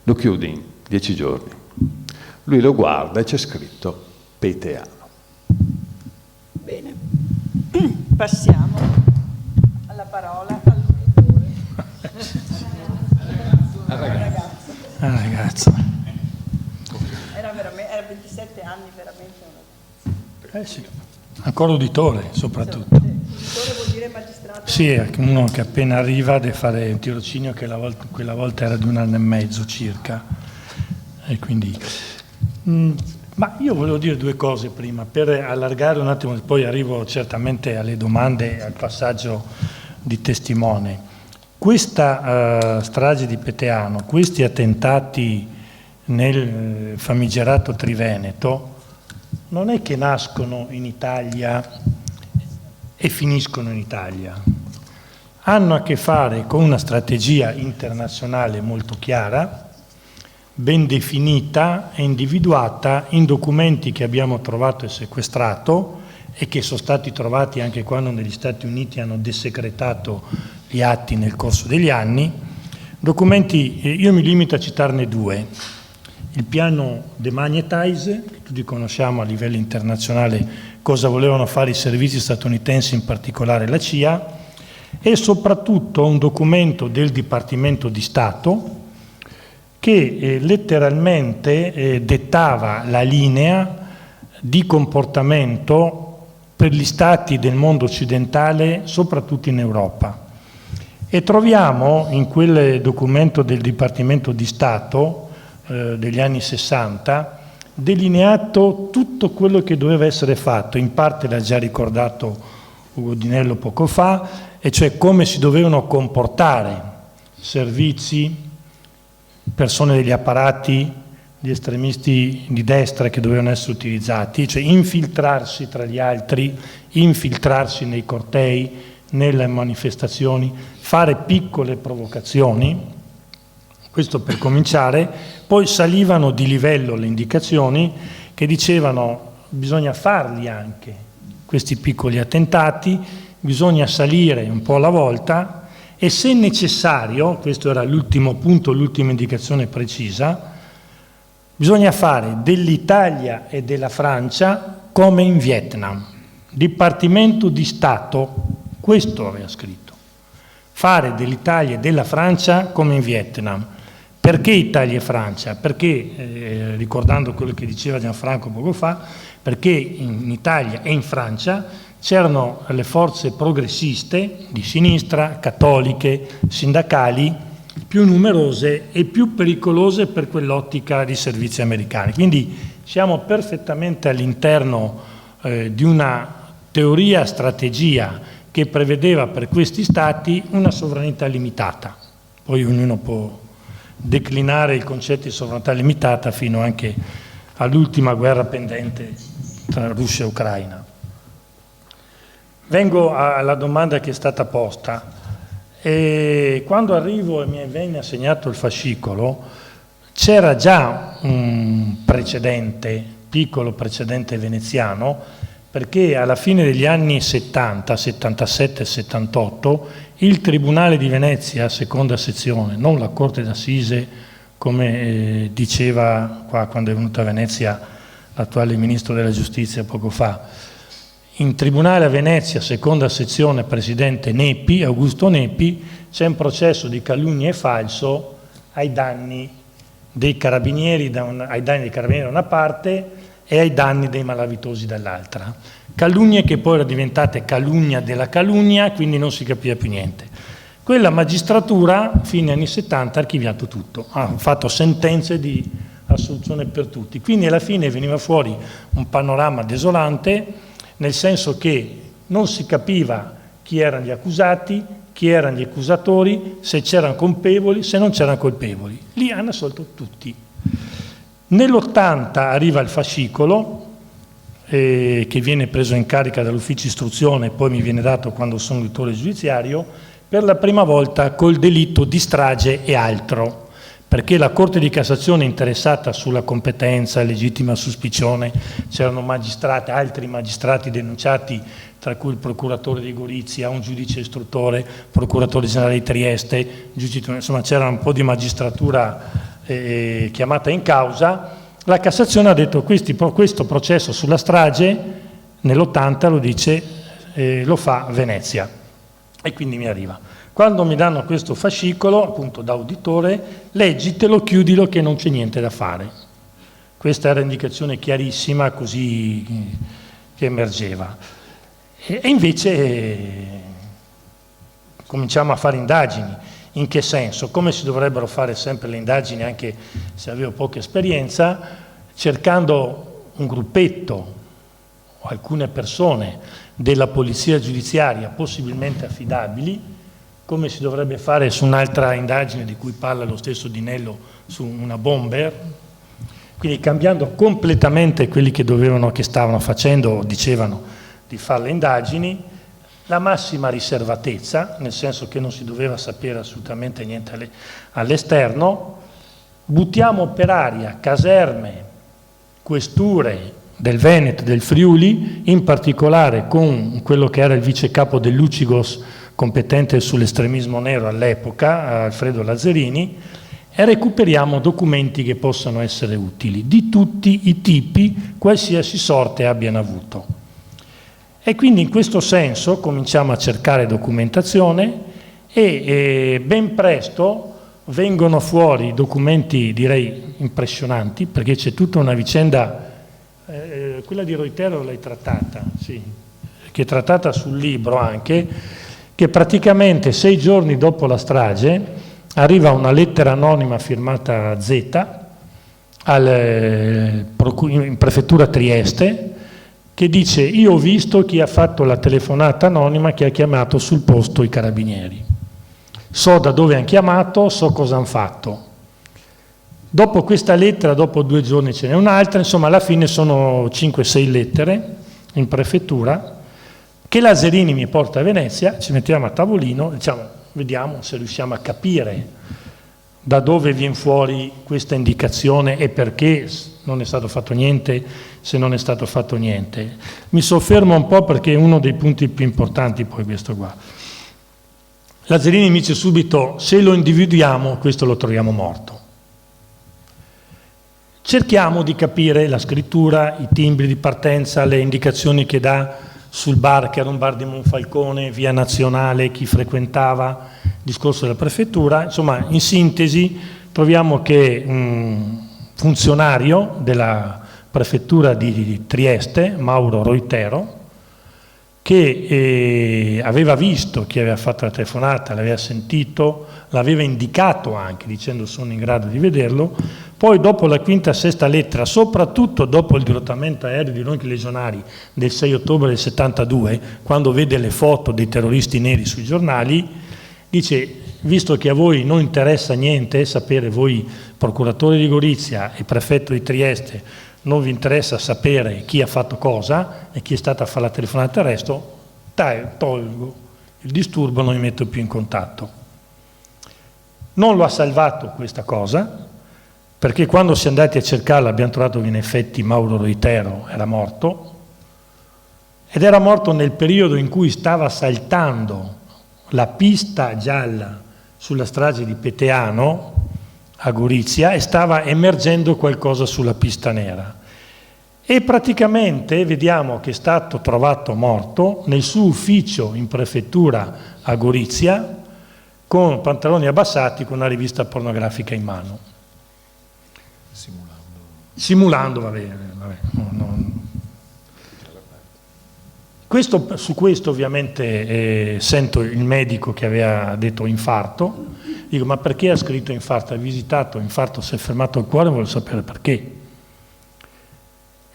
lo chiudi in 10 giorni. Lui lo guarda e c'è scritto Peteano. Bene, passiamo alla parola all'uditore. Ragazzo. Era 27 anni veramente. Sì. Ancora uditore soprattutto. Uditore vuol dire magistrato? Sì, è uno che appena arriva deve fare un tirocinio che quella volta era di 1 anno e mezzo circa. E quindi, ma io volevo dire due cose prima, per allargare un attimo, poi arrivo certamente alle domande e al passaggio di testimone. Questa strage di Peteano, questi attentati nel famigerato Triveneto, non è che nascono in Italia e finiscono in Italia. Hanno a che fare con una strategia internazionale molto chiara, ben definita e individuata in documenti che abbiamo trovato e sequestrato e che sono stati trovati anche quando negli Stati Uniti hanno desecretato gli atti nel corso degli anni. Documenti, io mi limito a citarne due. Il piano Demagnetize, che tutti conosciamo a livello internazionale cosa volevano fare i servizi statunitensi, in particolare la CIA, e soprattutto un documento del Dipartimento di Stato che letteralmente dettava la linea di comportamento per gli stati del mondo occidentale, soprattutto in Europa. E troviamo in quel documento del Dipartimento di Stato degli anni 60 delineato tutto quello che doveva essere fatto, in parte l'ha già ricordato Ugo Dinello poco fa, e cioè come si dovevano comportare servizi, persone degli apparati, gli estremisti di destra che dovevano essere utilizzati, cioè infiltrarsi tra gli altri, infiltrarsi nei cortei, nelle manifestazioni, fare piccole provocazioni, questo per cominciare. Poi salivano di livello le indicazioni che dicevano bisogna farli anche questi piccoli attentati, bisogna salire un po' alla volta e se necessario, questo era l'ultimo punto, l'ultima indicazione precisa, bisogna fare dell'Italia e della Francia come in Vietnam. Dipartimento di Stato, questo aveva scritto. Fare dell'Italia e della Francia come in Vietnam. Perché Italia e Francia? Perché, ricordando quello che diceva Gianfranco poco fa, perché in Italia e in Francia c'erano le forze progressiste di sinistra, cattoliche, sindacali, più numerose e più pericolose per quell'ottica di servizi americani. Quindi siamo perfettamente all'interno di una teoria, strategia che prevedeva per questi stati una sovranità limitata. Poi ognuno può declinare il concetto di sovranità limitata fino anche all'ultima guerra pendente tra Russia e Ucraina. Vengo alla domanda che è stata posta. E quando arrivo e mi venne assegnato il fascicolo, c'era già un precedente, piccolo precedente veneziano, perché alla fine degli anni 70, 77 e 78, il Tribunale di Venezia, seconda sezione, non la Corte d'Assise, come diceva qua quando è venuta a Venezia l'attuale Ministro della Giustizia poco fa, in Tribunale a Venezia, seconda sezione, presidente Nepi, Augusto Nepi, c'è un processo di calunnia e falso ai danni dei carabinieri da una parte e ai danni dei malavitosi dall'altra. Calunnie che poi erano diventate calunnia della calunnia, quindi non si capiva più niente. Quella magistratura, fine anni 70, ha archiviato tutto, ha fatto sentenze di assoluzione per tutti. Quindi alla fine veniva fuori un panorama desolante, nel senso che non si capiva chi erano gli accusati, chi erano gli accusatori, se c'erano colpevoli, se non c'erano colpevoli. Lì hanno assolto tutti. Nell'80 arriva il fascicolo, che viene preso in carica dall'ufficio istruzione e poi mi viene dato quando sono auditore giudiziario, per la prima volta col delitto di strage e altro, perché la Corte di Cassazione è interessata sulla competenza, legittima suspicione, c'erano magistrati, altri magistrati denunciati, tra cui il procuratore di Gorizia, un giudice istruttore, procuratore generale di Trieste, insomma c'era un po' di magistratura chiamata in causa. La Cassazione ha detto questo processo sulla strage nell'80 lo dice, lo fa Venezia, e quindi mi arriva. Quando mi danno questo fascicolo, appunto da auditore, leggitelo, chiudilo che non c'è niente da fare. Questa era indicazione chiarissima, così che emergeva. E invece cominciamo a fare indagini. In che senso? Come si dovrebbero fare sempre le indagini, anche se avevo poca esperienza, cercando un gruppetto o alcune persone della polizia giudiziaria possibilmente affidabili, come si dovrebbe fare su un'altra indagine di cui parla lo stesso Di Nello, su una bomber, quindi cambiando completamente quelli che stavano facendo o dicevano di fare le indagini, la massima riservatezza, nel senso che non si doveva sapere assolutamente niente all'esterno, buttiamo per aria caserme, questure del Veneto e del Friuli, in particolare con quello che era il vice capo dell'Ucigos competente sull'estremismo nero all'epoca, Alfredo Lazzarini, e recuperiamo documenti che possano essere utili, di tutti i tipi, qualsiasi sorte abbiano avuto. E quindi in questo senso cominciamo a cercare documentazione e ben presto vengono fuori documenti, direi, impressionanti, perché c'è tutta una vicenda, quella di Reutero l'hai trattata, sì, che è trattata sul libro anche, che praticamente 6 giorni dopo la strage arriva una lettera anonima firmata Z in prefettura Trieste, che dice: io ho visto chi ha fatto la telefonata anonima che ha chiamato sul posto i carabinieri. So da dove hanno chiamato, so cosa hanno fatto. Dopo questa lettera, dopo 2 giorni ce n'è un'altra, insomma alla fine sono 5-6 lettere in prefettura che Lazzarini mi porta a Venezia, ci mettiamo a tavolino, diciamo, vediamo se riusciamo a capire da dove viene fuori questa indicazione e perché non è stato fatto niente, se non è stato fatto niente. Mi soffermo un po' perché è uno dei punti più importanti poi questo qua. Lazzarini mi dice subito: se lo individuiamo questo lo troviamo morto. Cerchiamo di capire la scrittura, i timbri di partenza, le indicazioni che dà sul bar, che era un bar di Monfalcone, via Nazionale, chi frequentava, discorso della prefettura. Insomma, in sintesi troviamo che un funzionario della prefettura di Trieste, Mauro Reutero, che aveva visto chi aveva fatto la telefonata, l'aveva sentito, l'aveva indicato anche dicendo sono in grado di vederlo. Poi dopo la 5ª, 6ª lettera, soprattutto dopo il dirottamento aereo di Ronchi Legionari del 6 ottobre del 72, quando vede le foto dei terroristi neri sui giornali, dice: visto che a voi non interessa niente sapere, voi procuratore di Gorizia e prefetto di Trieste, non vi interessa sapere chi ha fatto cosa e chi è stato a fare la telefonata, il resto tolgo il disturbo, non mi metto più in contatto. Non lo ha salvato questa cosa, perché quando si è andati a cercarlo abbiamo trovato che in effetti Mauro Reutero era morto, ed era morto nel periodo in cui stava saltando la pista gialla sulla strage di Peteano a Gorizia e stava emergendo qualcosa sulla pista nera. E praticamente vediamo che è stato trovato morto nel suo ufficio in prefettura a Gorizia, con pantaloni abbassati, con una rivista pornografica in mano. Simulando, va bene. Su questo ovviamente sento il medico che aveva detto infarto, dico: ma perché ha scritto infarto? Ha visitato infarto, si è fermato il cuore, voglio sapere perché.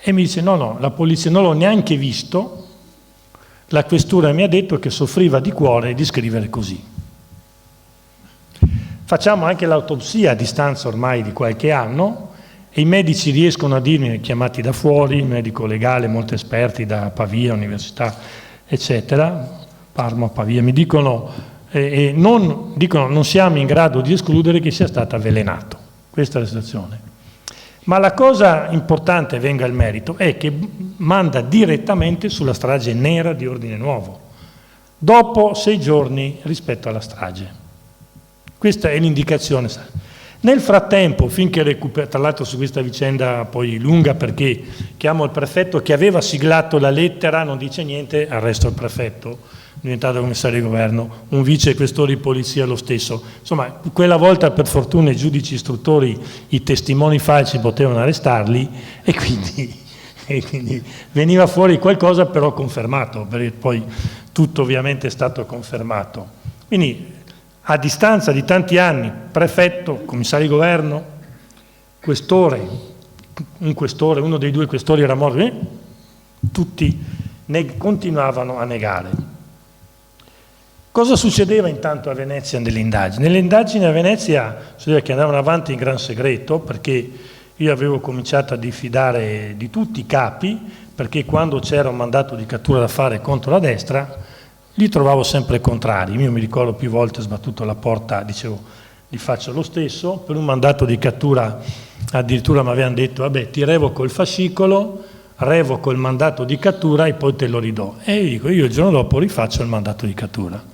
E mi dice: no, la polizia non l'ho neanche visto, la questura mi ha detto che soffriva di cuore e di scrivere così. Facciamo anche l'autopsia a distanza ormai di qualche anno e i medici riescono a dirmi, chiamati da fuori, il medico legale, molto esperti da Pavia, università, eccetera, Parma, Pavia, mi dicono non siamo in grado di escludere che sia stato avvelenato. Questa è la situazione. Ma la cosa importante, venga al merito, è che manda direttamente sulla strage nera di Ordine Nuovo, dopo 6 giorni rispetto alla strage. Questa è l'indicazione. Nel frattempo, finché recupera, tra l'altro su questa vicenda poi lunga, perché chiamo il prefetto che aveva siglato la lettera, non dice niente, arresto il prefetto, diventato commissario di governo, un vice questore di polizia lo stesso. Insomma, quella volta per fortuna i giudici istruttori, i testimoni falsi potevano arrestarli e quindi veniva fuori qualcosa però confermato, perché poi tutto ovviamente è stato confermato. Quindi a distanza di tanti anni, prefetto, commissario di governo, questore, uno dei due questori era morto, tutti continuavano a negare. Cosa succedeva intanto a Venezia nelle indagini? Nelle indagini a Venezia succedeva che andavano avanti in gran segreto, perché io avevo cominciato a diffidare di tutti i capi, perché quando c'era un mandato di cattura da fare contro la destra, li trovavo sempre contrari. Io mi ricordo più volte sbattuto la porta, dicevo, li faccio lo stesso. Per un mandato di cattura addirittura mi avevano detto, vabbè, ti revoco il fascicolo, revoco il mandato di cattura e poi te lo ridò. E io dico, io il giorno dopo rifaccio il mandato di cattura.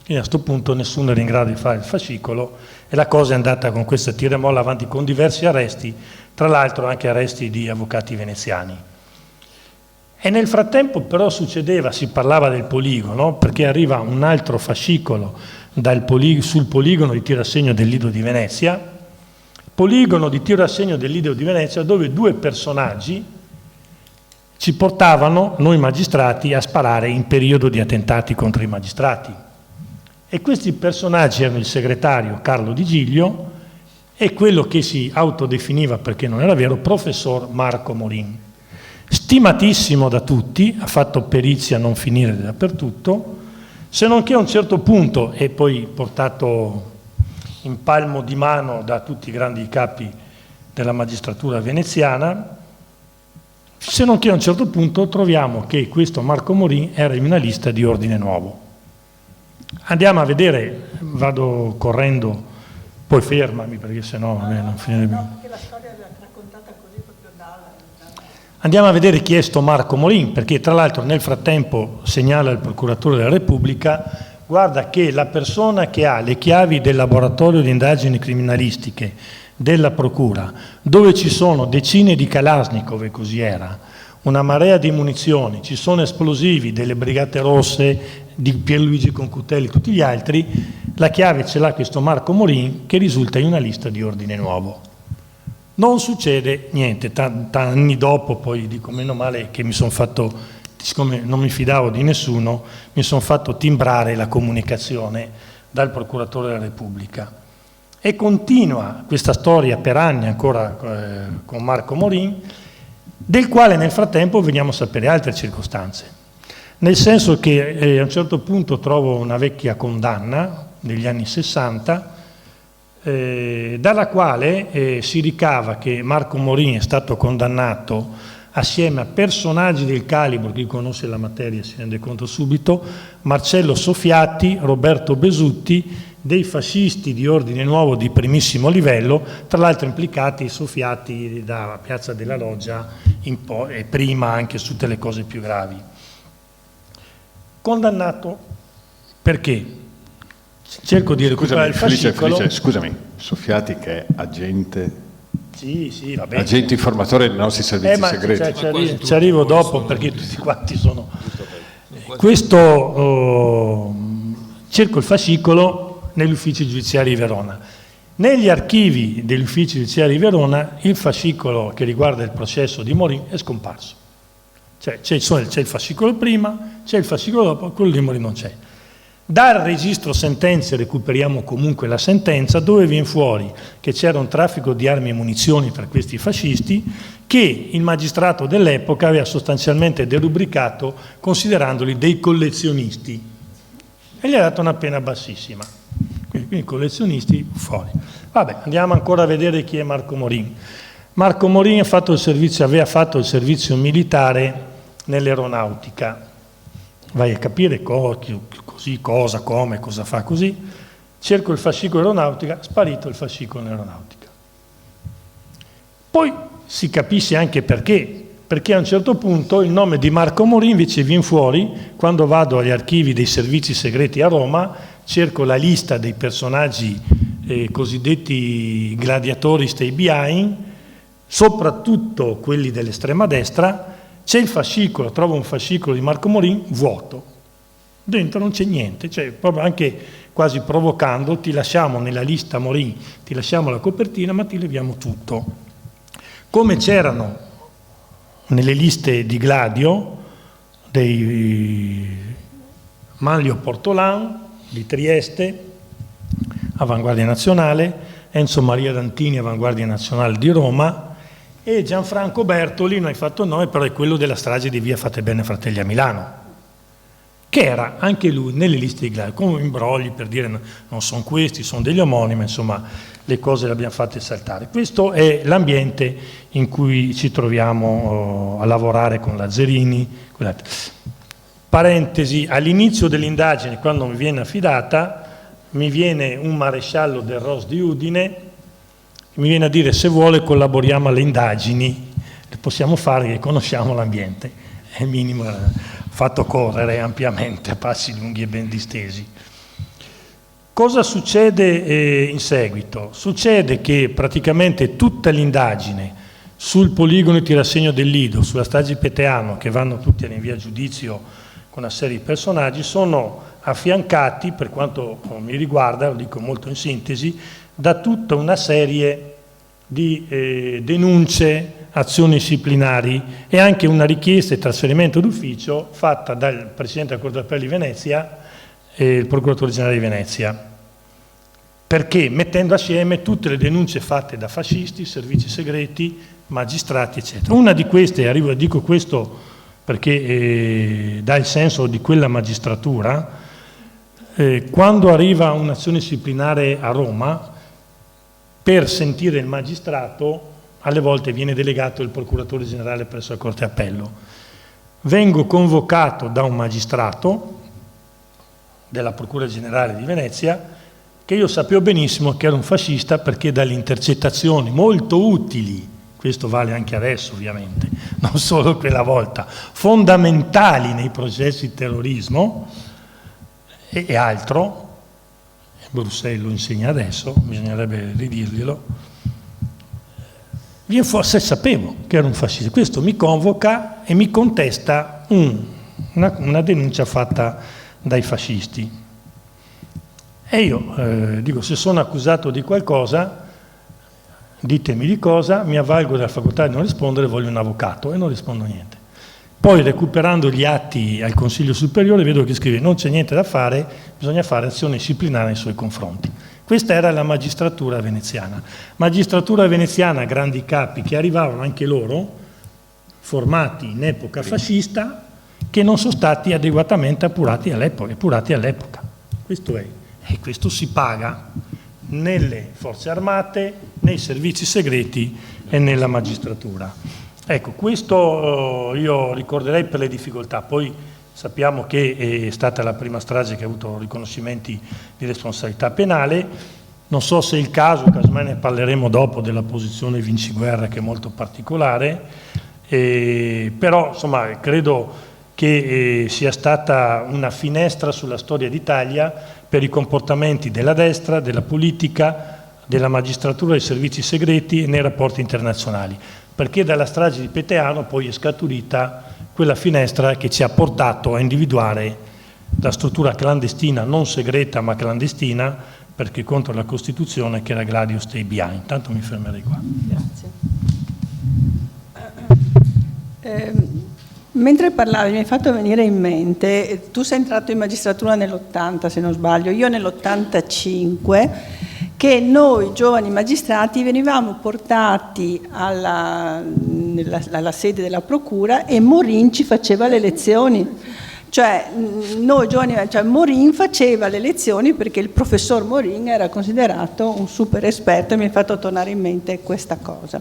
Quindi a questo punto nessuno era in grado di fare il fascicolo e la cosa è andata con questa tira e molla avanti con diversi arresti, tra l'altro anche arresti di avvocati veneziani. E nel frattempo però succedeva, si parlava del poligono, perché arriva un altro fascicolo sul poligono di tiro a segno del Lido di Venezia, poligono di tiro a segno del Lido di Venezia, dove due personaggi ci portavano, noi magistrati, a sparare in periodo di attentati contro i magistrati. E questi personaggi erano il segretario Carlo Di Giglio e quello che si autodefiniva, perché non era vero, professor Marco Morin. Stimatissimo da tutti, ha fatto perizia a non finire dappertutto, se non che a un certo punto, e poi portato in palmo di mano da tutti i grandi capi della magistratura veneziana, se non che a un certo punto troviamo che questo Marco Morin era in una lista di Ordine Nuovo. Andiamo a vedere, vado correndo, poi fermami perché sennò non finire più. Andiamo a vedere chi è sto Marco Morin, perché tra l'altro nel frattempo segnala il procuratore della Repubblica, guarda che la persona che ha le chiavi del laboratorio di indagini criminalistiche della procura, dove ci sono decine di Kalashnikov, e così era, una marea di munizioni, ci sono esplosivi delle Brigate Rosse, di Pierluigi Concutelli, tutti gli altri, la chiave ce l'ha questo Marco Morin che risulta in una lista di Ordine Nuovo. Non succede niente, anni dopo poi dico meno male che mi sono fatto, siccome non mi fidavo di nessuno, mi sono fatto timbrare la comunicazione dal procuratore della Repubblica. E continua questa storia per anni ancora con Marco Morin, del quale nel frattempo veniamo a sapere altre circostanze. Nel senso che a un certo punto trovo una vecchia condanna degli anni 60, dalla quale si ricava che Marco Morin è stato condannato assieme a personaggi del calibro, chi conosce la materia si rende conto subito, Marcello Soffiati, Roberto Besutti, dei fascisti di Ordine Nuovo di primissimo livello, tra l'altro implicati Soffiati da Piazza della Loggia e prima anche su tutte le cose più gravi. Condannato perché? Cerco di recuperare il fascicolo. Felice, scusami, Soffiati che è agente, sì, va bene. agente informatore dei nostri servizi segreti. Ci arrivo dopo perché tutti quanti sono. Questo cerco il fascicolo negli uffici giudiziari di Verona. Negli archivi degli uffici giudiziari di Verona il fascicolo che riguarda il processo di Morin è scomparso. Cioè c'è il fascicolo prima, c'è il fascicolo dopo, quello di Morin non c'è. Dal registro sentenze recuperiamo comunque la sentenza dove viene fuori che c'era un traffico di armi e munizioni tra questi fascisti che il magistrato dell'epoca aveva sostanzialmente derubricato considerandoli dei collezionisti e gli ha dato una pena bassissima. Quindi collezionisti fuori. Vabbè, andiamo ancora a vedere chi è Marco Morin. Marco Morin aveva fatto il servizio militare nell'aeronautica. Vai a capire così, cosa, come, cosa fa così. Cerco il fascicolo aeronautica, sparito il fascicolo aeronautica. Poi si capisce anche perché a un certo punto il nome di Marco Morin invece viene fuori quando vado agli archivi dei servizi segreti a Roma, cerco la lista dei personaggi cosiddetti gladiatori stay behind, soprattutto quelli dell'estrema destra. C'è il fascicolo, trovo un fascicolo di Marco Morin vuoto, dentro non c'è niente, cioè proprio anche quasi provocando, ti lasciamo nella lista Morin, ti lasciamo la copertina ma ti leviamo tutto. Come c'erano nelle liste di Gladio dei Manlio Portolan di Trieste, Avanguardia Nazionale, Enzo Maria Dantini, Avanguardia Nazionale di Roma, e Gianfranco Bertoli, non hai fatto il nome, però è quello della strage di Via Fate Bene Fratelli a Milano, che era anche lui nelle liste di Gladio, con imbrogli per dire non sono questi, sono degli omonimi, insomma le cose le abbiamo fatte saltare. Questo è l'ambiente in cui ci troviamo a lavorare con Lazzarini. Parentesi, all'inizio dell'indagine, quando mi viene affidata, mi viene un maresciallo del ROS di Udine, mi viene a dire se vuole collaboriamo alle indagini, le possiamo fare che conosciamo l'ambiente, è il minimo, fatto correre ampiamente a passi lunghi e ben distesi. Cosa succede in seguito? Succede che praticamente tutta l'indagine sul poligono di Tirassegno del Lido, sulla strage di Peteano, che vanno tutti a rinvio a giudizio con una serie di personaggi, sono affiancati, per quanto mi riguarda, lo dico molto in sintesi, da tutta una serie di denunce, azioni disciplinari e anche una richiesta di trasferimento d'ufficio fatta dal Presidente della Corte d'Appello di Venezia e il Procuratore Generale di Venezia, perché mettendo assieme tutte le denunce fatte da fascisti, servizi segreti, magistrati, eccetera. Una di queste, dico questo perché dà il senso di quella magistratura, quando arriva un'azione disciplinare a Roma, per sentire il magistrato, alle volte viene delegato il procuratore generale presso la Corte d'Appello. Vengo convocato da un magistrato della Procura Generale di Venezia, che io sapevo benissimo che era un fascista, perché dalle intercettazioni molto utili, questo vale anche adesso ovviamente, non solo quella volta, fondamentali nei processi di terrorismo e altro, Bruxelles lo insegna adesso, bisognerebbe ridirglielo, forse sapevo che era un fascista. Questo mi convoca e mi contesta una denuncia fatta dai fascisti. E io dico, se sono accusato di qualcosa, ditemi di cosa, mi avvalgo della facoltà di non rispondere, voglio un avvocato, e non rispondo niente. Poi, recuperando gli atti al Consiglio Superiore, vedo che scrive non c'è niente da fare, bisogna fare azione disciplinare nei suoi confronti. Questa era la magistratura veneziana. Magistratura veneziana, grandi capi che arrivavano anche loro, formati in epoca fascista, che non sono stati adeguatamente epurati all'epoca. Questo è. E questo si paga nelle forze armate, nei servizi segreti e nella magistratura. Ecco, questo io ricorderei per le difficoltà. Poi sappiamo che è stata la prima strage che ha avuto riconoscimenti di responsabilità penale. Non so se è il caso, casomai ne parleremo dopo, della posizione Vinciguerra, che è molto particolare, però insomma credo che sia stata una finestra sulla storia d'Italia per i comportamenti della destra, della politica, della magistratura, dei servizi segreti e nei rapporti internazionali, perché dalla strage di Peteano poi è scaturita quella finestra che ci ha portato a individuare la struttura clandestina, non segreta ma clandestina, perché contro la Costituzione, che era Gladio Stay Behind. Intanto mi fermerei qua. Grazie. Mentre parlavi mi hai fatto venire in mente, tu sei entrato in magistratura nell'80 se non sbaglio, io nell'85, che noi giovani magistrati venivamo portati alla sede della procura e Morin ci faceva le lezioni. Cioè noi giovani, Morin faceva le lezioni perché il professor Morin era considerato un super esperto, e mi ha fatto tornare in mente questa cosa.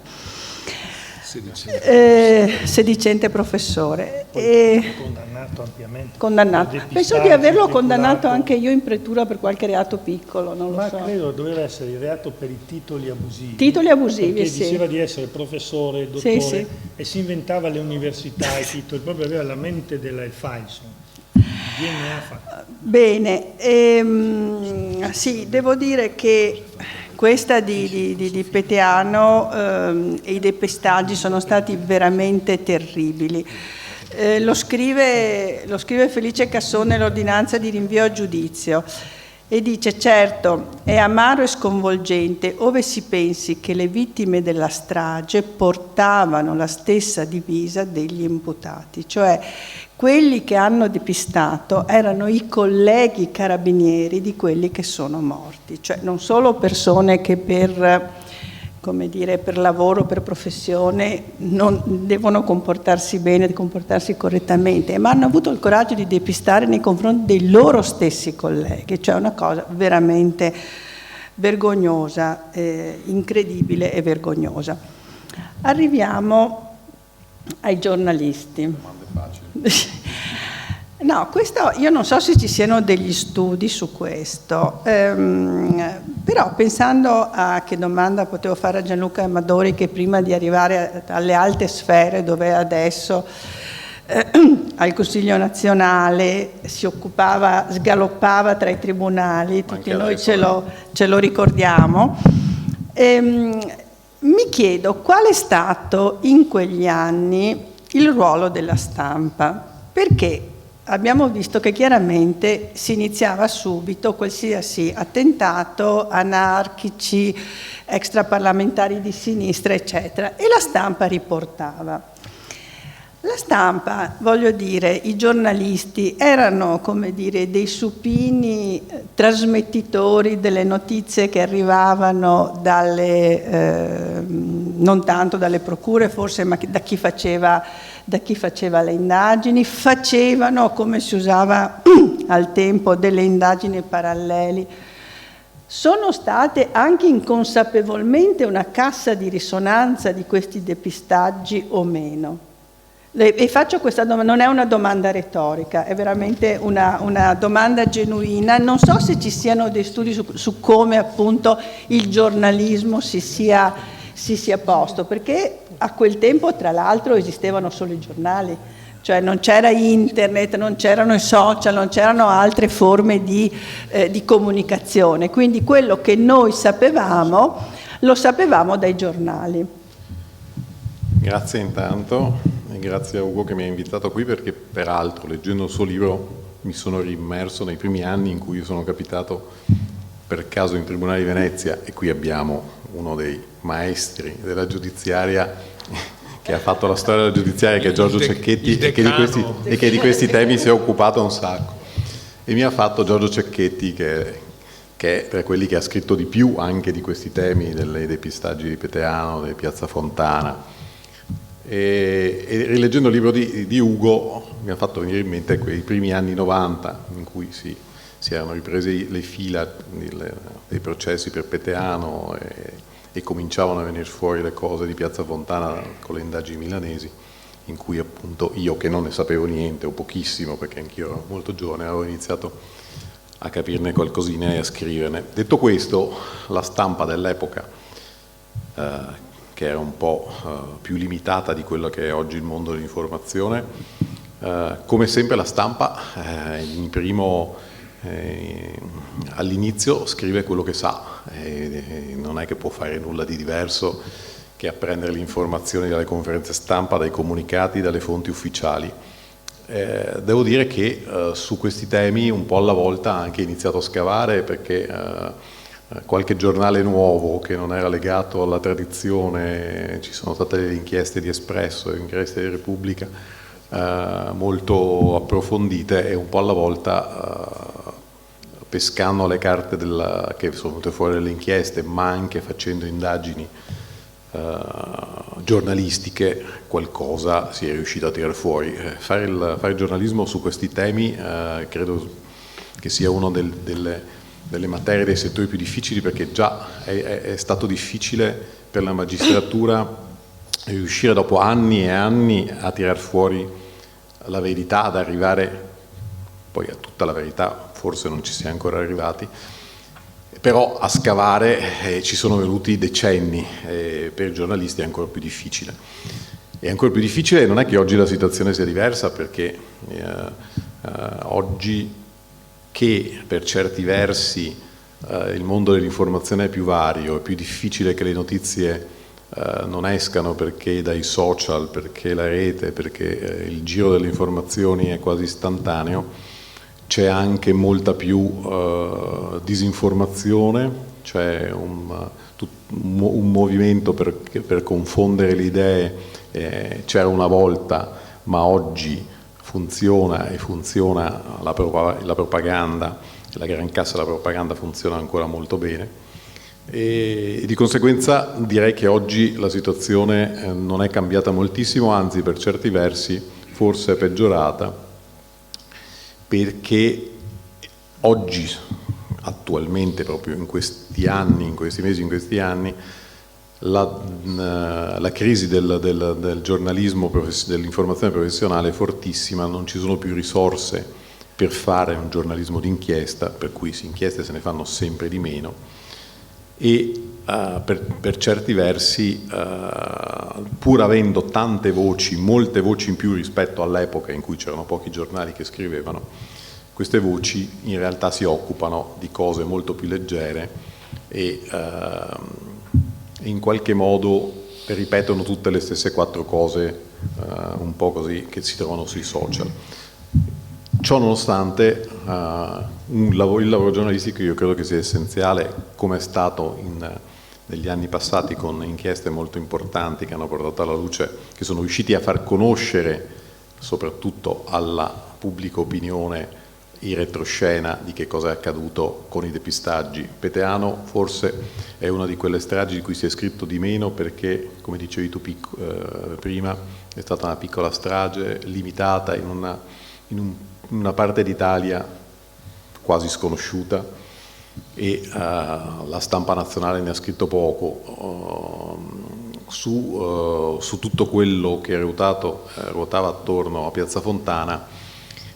Sedicente professore. Condannato ampiamente. Condannato. Penso di averlo condannato anche io in pretura per qualche reato piccolo, non lo so. Ma credo doveva essere il reato per i titoli abusivi. Titoli abusivi, perché sì. Diceva di essere professore, dottore, sì. E si inventava le università, i titoli, proprio aveva la mente del Faison. DNA. Bene, sì, devo dire che questa di Peteano e i depestaggi sono stati veramente terribili. Lo scrive Felice Cassone nell'ordinanza di rinvio a giudizio. e dice: certo, è amaro e sconvolgente ove si pensi che le vittime della strage portavano la stessa divisa degli imputati, cioè quelli che hanno depistato erano i colleghi carabinieri di quelli che sono morti, cioè non solo persone che per lavoro, per professione non devono comportarsi bene, comportarsi correttamente, ma hanno avuto il coraggio di depistare nei confronti dei loro stessi colleghi, cioè una cosa veramente vergognosa, incredibile e vergognosa. Arriviamo ai giornalisti. Domande facili. No, questo io non so se ci siano degli studi su questo, però pensando a che domanda potevo fare a Gianluca Amadori, che prima di arrivare alle alte sfere dove è adesso, al Consiglio nazionale si occupava, sgaloppava tra i tribunali, tutti noi ce lo ricordiamo. Mi chiedo qual è stato in quegli anni il ruolo della stampa, perché abbiamo visto che chiaramente si iniziava subito qualsiasi attentato, anarchici, extraparlamentari di sinistra, eccetera, e la stampa riportava. La stampa, voglio dire, i giornalisti erano, come dire, dei supini trasmettitori delle notizie che arrivavano non tanto dalle procure forse, ma da chi faceva le indagini, facevano, come si usava al tempo, delle indagini paralleli. Sono state anche inconsapevolmente una cassa di risonanza di questi depistaggi o meno? E faccio questa domanda, non è una domanda retorica, è veramente una domanda genuina. Non so se ci siano dei studi su come appunto il giornalismo si sia posto, perché a quel tempo tra l'altro esistevano solo i giornali, cioè non c'era internet, non c'erano i social, non c'erano altre forme di comunicazione, quindi quello che noi sapevamo lo sapevamo dai giornali. Grazie intanto e grazie a Ugo che mi ha invitato qui, perché peraltro leggendo il suo libro mi sono riimmerso nei primi anni in cui sono capitato per caso in Tribunale di Venezia, e qui abbiamo uno dei maestri della giudiziaria che ha fatto la storia della giudiziaria, che è Giorgio Cecchetti, e che di questi temi si è occupato un sacco. E mi ha fatto Giorgio Cecchetti, che è tra quelli che ha scritto di più anche di questi temi, dei depistaggi di Peteano, di Piazza Fontana. E rileggendo il libro di Ugo mi ha fatto venire in mente quei primi anni 90 in cui si erano riprese le fila dei processi per Peteano e cominciavano a venire fuori le cose di Piazza Fontana con le indagini milanesi, in cui appunto io, che non ne sapevo niente o pochissimo perché anch'io ero molto giovane, avevo iniziato a capirne qualcosina e a scriverne. Detto questo, la stampa dell'epoca, che era un po' più limitata di quello che è oggi il mondo dell'informazione, come sempre la stampa all'inizio scrive quello che sa, e non è che può fare nulla di diverso che apprendere le informazioni dalle conferenze stampa, dai comunicati, dalle fonti ufficiali. Devo dire che su questi temi un po' alla volta ha anche iniziato a scavare, perché qualche giornale nuovo che non era legato alla tradizione, ci sono state delle inchieste di Espresso e inchieste di Repubblica molto approfondite, e un po' alla volta pescando le carte che sono venute fuori dalle inchieste, ma anche facendo indagini giornalistiche, qualcosa si è riuscito a tirare fuori. Fare giornalismo su questi temi credo che sia una delle materie, dei settori più difficili, perché già è stato difficile per la magistratura riuscire dopo anni e anni a tirar fuori la verità, ad arrivare poi a tutta la verità, forse non ci si è ancora arrivati, però a scavare ci sono venuti decenni, e per i giornalisti è ancora più difficile. È ancora più difficile, non è che oggi la situazione sia diversa, perché oggi, che per certi versi il mondo dell'informazione è più vario, è più difficile che le notizie non escano perché dai social, perché la rete, perché il giro delle informazioni è quasi istantaneo, c'è anche molta più disinformazione, c'è un movimento per confondere le idee, c'era una volta, ma oggi funziona la propaganda, la gran cassa della propaganda funziona ancora molto bene. E di conseguenza direi che oggi la situazione non è cambiata moltissimo, anzi per certi versi forse è peggiorata, perché oggi, attualmente, proprio in questi anni, in questi mesi, in questi anni, la crisi del giornalismo, dell'informazione professionale è fortissima, non ci sono più risorse per fare un giornalismo d'inchiesta, per cui inchieste se ne fanno sempre di meno, e per certi versi, pur avendo tante voci, molte voci in più rispetto all'epoca in cui c'erano pochi giornali che scrivevano, queste voci in realtà si occupano di cose molto più leggere e in qualche modo ripetono tutte le stesse 4 cose un po' così che si trovano sui social. Ciò nonostante, il lavoro giornalistico io credo che sia essenziale, come è stato negli anni passati, con inchieste molto importanti che hanno portato alla luce, che sono riusciti a far conoscere soprattutto alla pubblica opinione in retroscena di che cosa è accaduto con i depistaggi. Peteano forse è una di quelle stragi di cui si è scritto di meno perché, come dicevi tu prima, è stata una piccola strage limitata in una parte d'Italia quasi sconosciuta, e la stampa nazionale ne ha scritto poco su tutto quello che ruotava attorno a Piazza Fontana,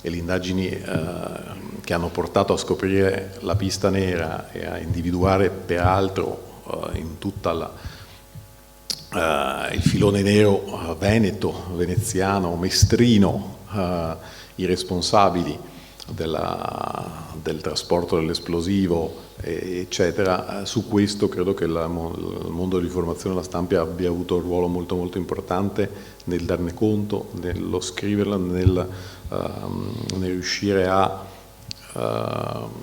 e le indagini che hanno portato a scoprire la pista nera e a individuare peraltro in tutta il filone nero veneto, veneziano, mestrino, i responsabili del trasporto dell'esplosivo, eccetera. Su questo credo che il mondo dell'informazione e la stampa abbia avuto un ruolo molto molto importante nel darne conto, nello scriverla, nel riuscire a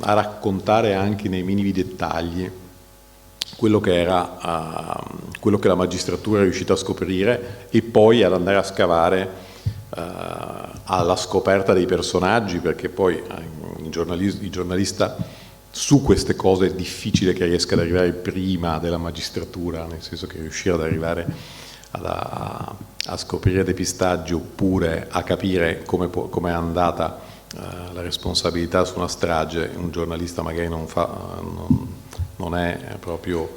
raccontare anche nei minimi dettagli quello che la magistratura è riuscita a scoprire, e poi ad andare a scavare alla scoperta dei personaggi, perché poi il giornalista su queste cose è difficile che riesca ad arrivare prima della magistratura, nel senso che riuscire ad arrivare a scoprire depistaggi oppure a capire come è andata la responsabilità su una strage, un giornalista magari non è proprio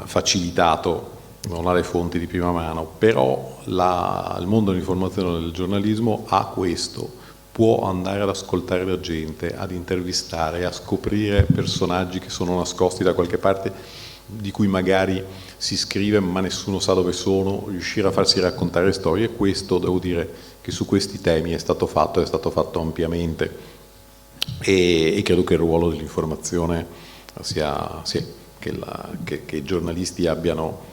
facilitato, non ha le fonti di prima mano, però il mondo dell'informazione e del giornalismo ha questo, può andare ad ascoltare la gente, ad intervistare, a scoprire personaggi che sono nascosti da qualche parte, di cui magari si scrive ma nessuno sa dove sono, riuscire a farsi raccontare storie. E questo, devo dire, che su questi temi è stato fatto ampiamente, e credo che il ruolo dell'informazione sia che i giornalisti abbiano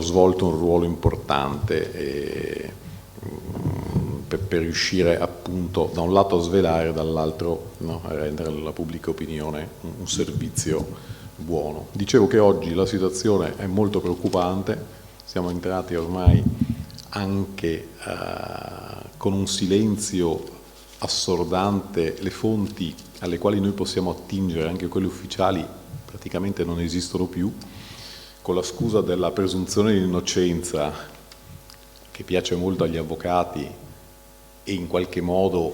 svolto un ruolo importante per riuscire appunto da un lato a svelare, dall'altro a rendere alla pubblica opinione un servizio buono. Dicevo che oggi la situazione è molto preoccupante, siamo entrati ormai anche con un silenzio assordante, le fonti alle quali noi possiamo attingere, anche quelle ufficiali, praticamente non esistono più, con la scusa della presunzione di innocenza che piace molto agli avvocati, e in qualche modo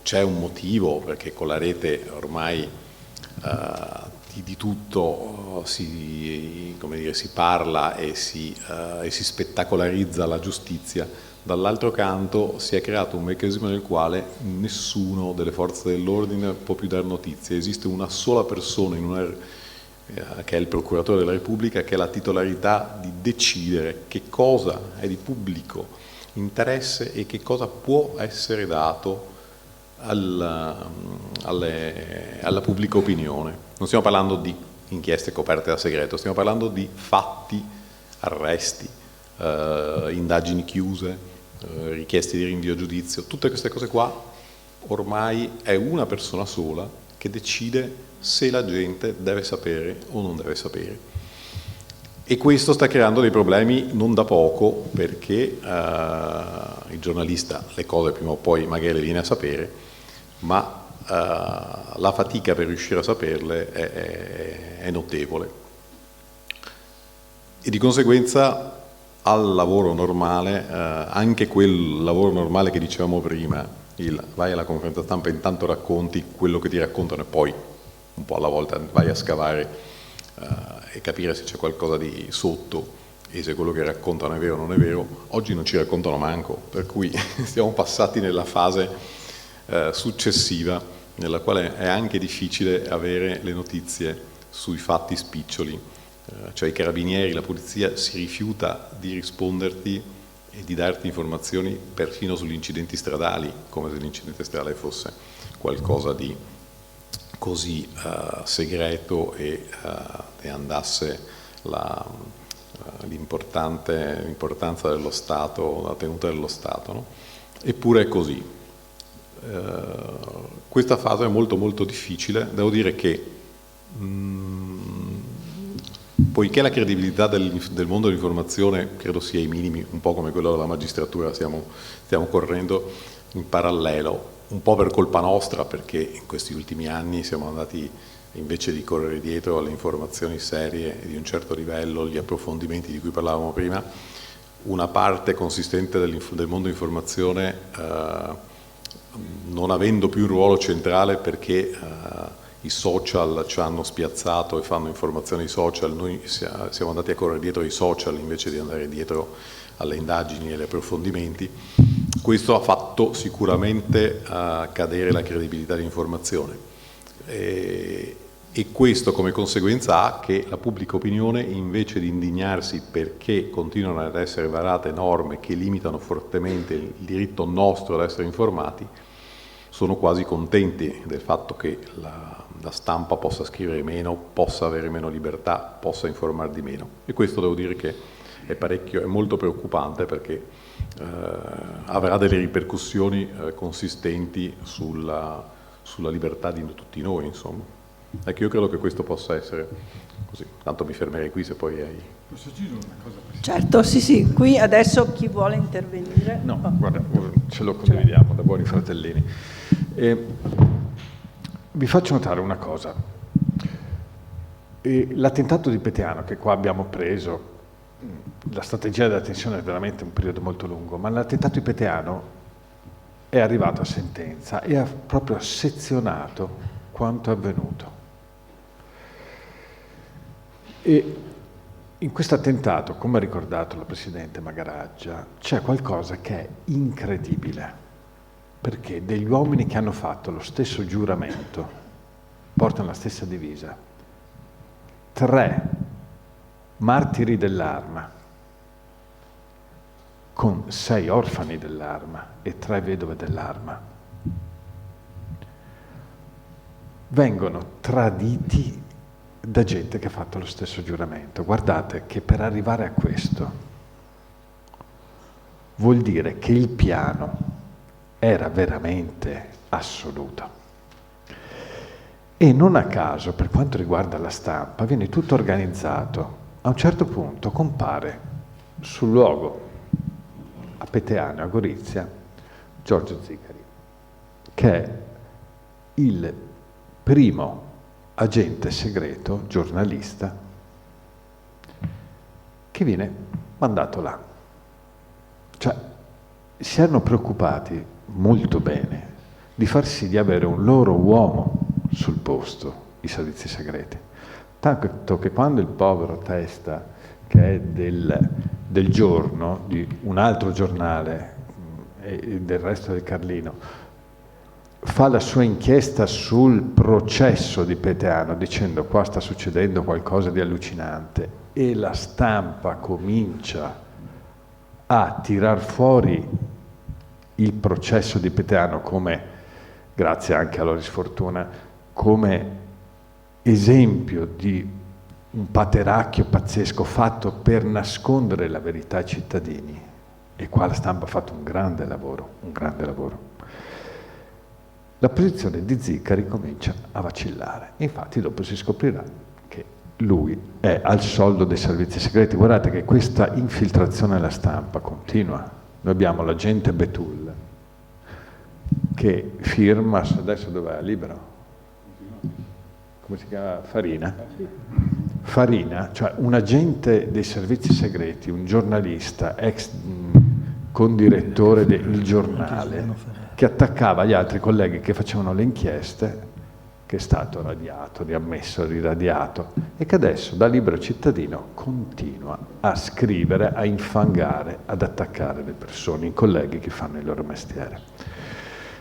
c'è un motivo, perché con la rete ormai di tutto si parla e si spettacolarizza la giustizia. Dall'altro canto si è creato un meccanismo nel quale nessuno delle forze dell'ordine può più dare notizie. Esiste una sola persona che è il procuratore della Repubblica, che ha la titolarità di decidere che cosa è di pubblico interesse e che cosa può essere dato alla pubblica opinione. Non stiamo parlando di inchieste coperte da segreto, stiamo parlando di fatti, arresti, indagini chiuse, richieste di rinvio a giudizio. Tutte queste cose qua ormai è una persona sola che decide se la gente deve sapere o non deve sapere. E questo sta creando dei problemi non da poco, perché il giornalista le cose prima o poi magari le viene a sapere, ma la fatica per riuscire a saperle è notevole. E di conseguenza al lavoro normale, anche quel lavoro normale che dicevamo prima, vai alla conferenza stampa e intanto racconti quello che ti raccontano e poi un po' alla volta vai a scavare e capire se c'è qualcosa di sotto e se quello che raccontano è vero o non è vero. Oggi non ci raccontano manco, per cui siamo passati nella fase successiva, nella quale è anche difficile avere le notizie sui fatti spiccioli, cioè i carabinieri, la polizia si rifiuta di risponderti e di darti informazioni perfino sugli incidenti stradali, come se l'incidente stradale fosse qualcosa di così segreto e andasse l'importanza dello Stato, la tenuta dello Stato, no? Eppure è così. Questa fase è molto molto difficile. Devo dire che poiché la credibilità del mondo dell'informazione credo sia ai minimi, un po' come quello della magistratura, stiamo correndo in parallelo, un po' per colpa nostra, perché in questi ultimi anni siamo andati, invece di correre dietro alle informazioni serie e di un certo livello, gli approfondimenti di cui parlavamo prima, una parte consistente del mondo informazione, non avendo più un ruolo centrale perché i social ci hanno spiazzato e fanno informazioni ai social, noi siamo andati a correre dietro ai social invece di andare dietro alle indagini e agli approfondimenti. Questo ha fatto sicuramente cadere la credibilità dell'informazione e questo come conseguenza ha che la pubblica opinione, invece di indignarsi perché continuano ad essere varate norme che limitano fortemente il diritto nostro ad essere informati, sono quasi contenti del fatto che la stampa possa scrivere meno, possa avere meno libertà, possa informare di meno. E questo devo dire che è molto preoccupante, perché avrà delle ripercussioni consistenti sulla libertà di tutti noi, insomma. Ecco, io credo che questo possa essere così. Tanto mi fermerei qui, se poi hai... Posso dire una cosa? Certo, sì, qui adesso chi vuole intervenire? No, guarda, ce lo condividiamo da buoni fratellini. Vi faccio notare una cosa. L'attentato di Peteano, che qua abbiamo preso, la strategia della tensione è veramente un periodo molto lungo, ma l'attentato di Peteano è arrivato a sentenza e ha proprio sezionato quanto è avvenuto. E in questo attentato, come ha ricordato la Presidente Magaraggia, c'è qualcosa che è incredibile, perché degli uomini che hanno fatto lo stesso giuramento, portano la stessa divisa, 3 martiri dell'arma, con 6 orfani dell'arma e 3 vedove dell'arma, vengono traditi da gente che ha fatto lo stesso giuramento. Guardate che per arrivare a questo vuol dire che il piano era veramente assoluto. E non a caso, per quanto riguarda la stampa, viene tutto organizzato. A un certo punto compare sul luogo a Peteano, a Gorizia, Giorgio Zicari, che è il primo agente segreto, giornalista, che viene mandato là. Cioè, si erano preoccupati molto bene di far sì di avere un loro uomo sul posto, i servizi segreti. Tanto che quando il povero Testa, che è del Giorno, di un altro giornale e del Resto del Carlino, fa la sua inchiesta sul processo di Peteano dicendo qua sta succedendo qualcosa di allucinante, e la stampa comincia a tirar fuori il processo di Peteano come, grazie anche a Loris Fortuna, come esempio di un pateracchio pazzesco fatto per nascondere la verità ai cittadini. E qua la stampa ha fatto un grande lavoro, un grande lavoro. la posizione di Zicari comincia a vacillare. Infatti dopo si scoprirà che lui è al soldo dei servizi segreti. Guardate che questa infiltrazione alla stampa continua. Noi abbiamo l'agente Betul che firma, adesso dov'è? Libero? Come si chiama? Farina? Farina, cioè un agente dei servizi segreti, un giornalista, ex condirettore del Giornale, che attaccava gli altri colleghi che facevano le inchieste, che è stato radiato, riammesso, riradiato, e che adesso da libero cittadino continua a scrivere, a infangare, ad attaccare le persone, i colleghi che fanno il loro mestiere.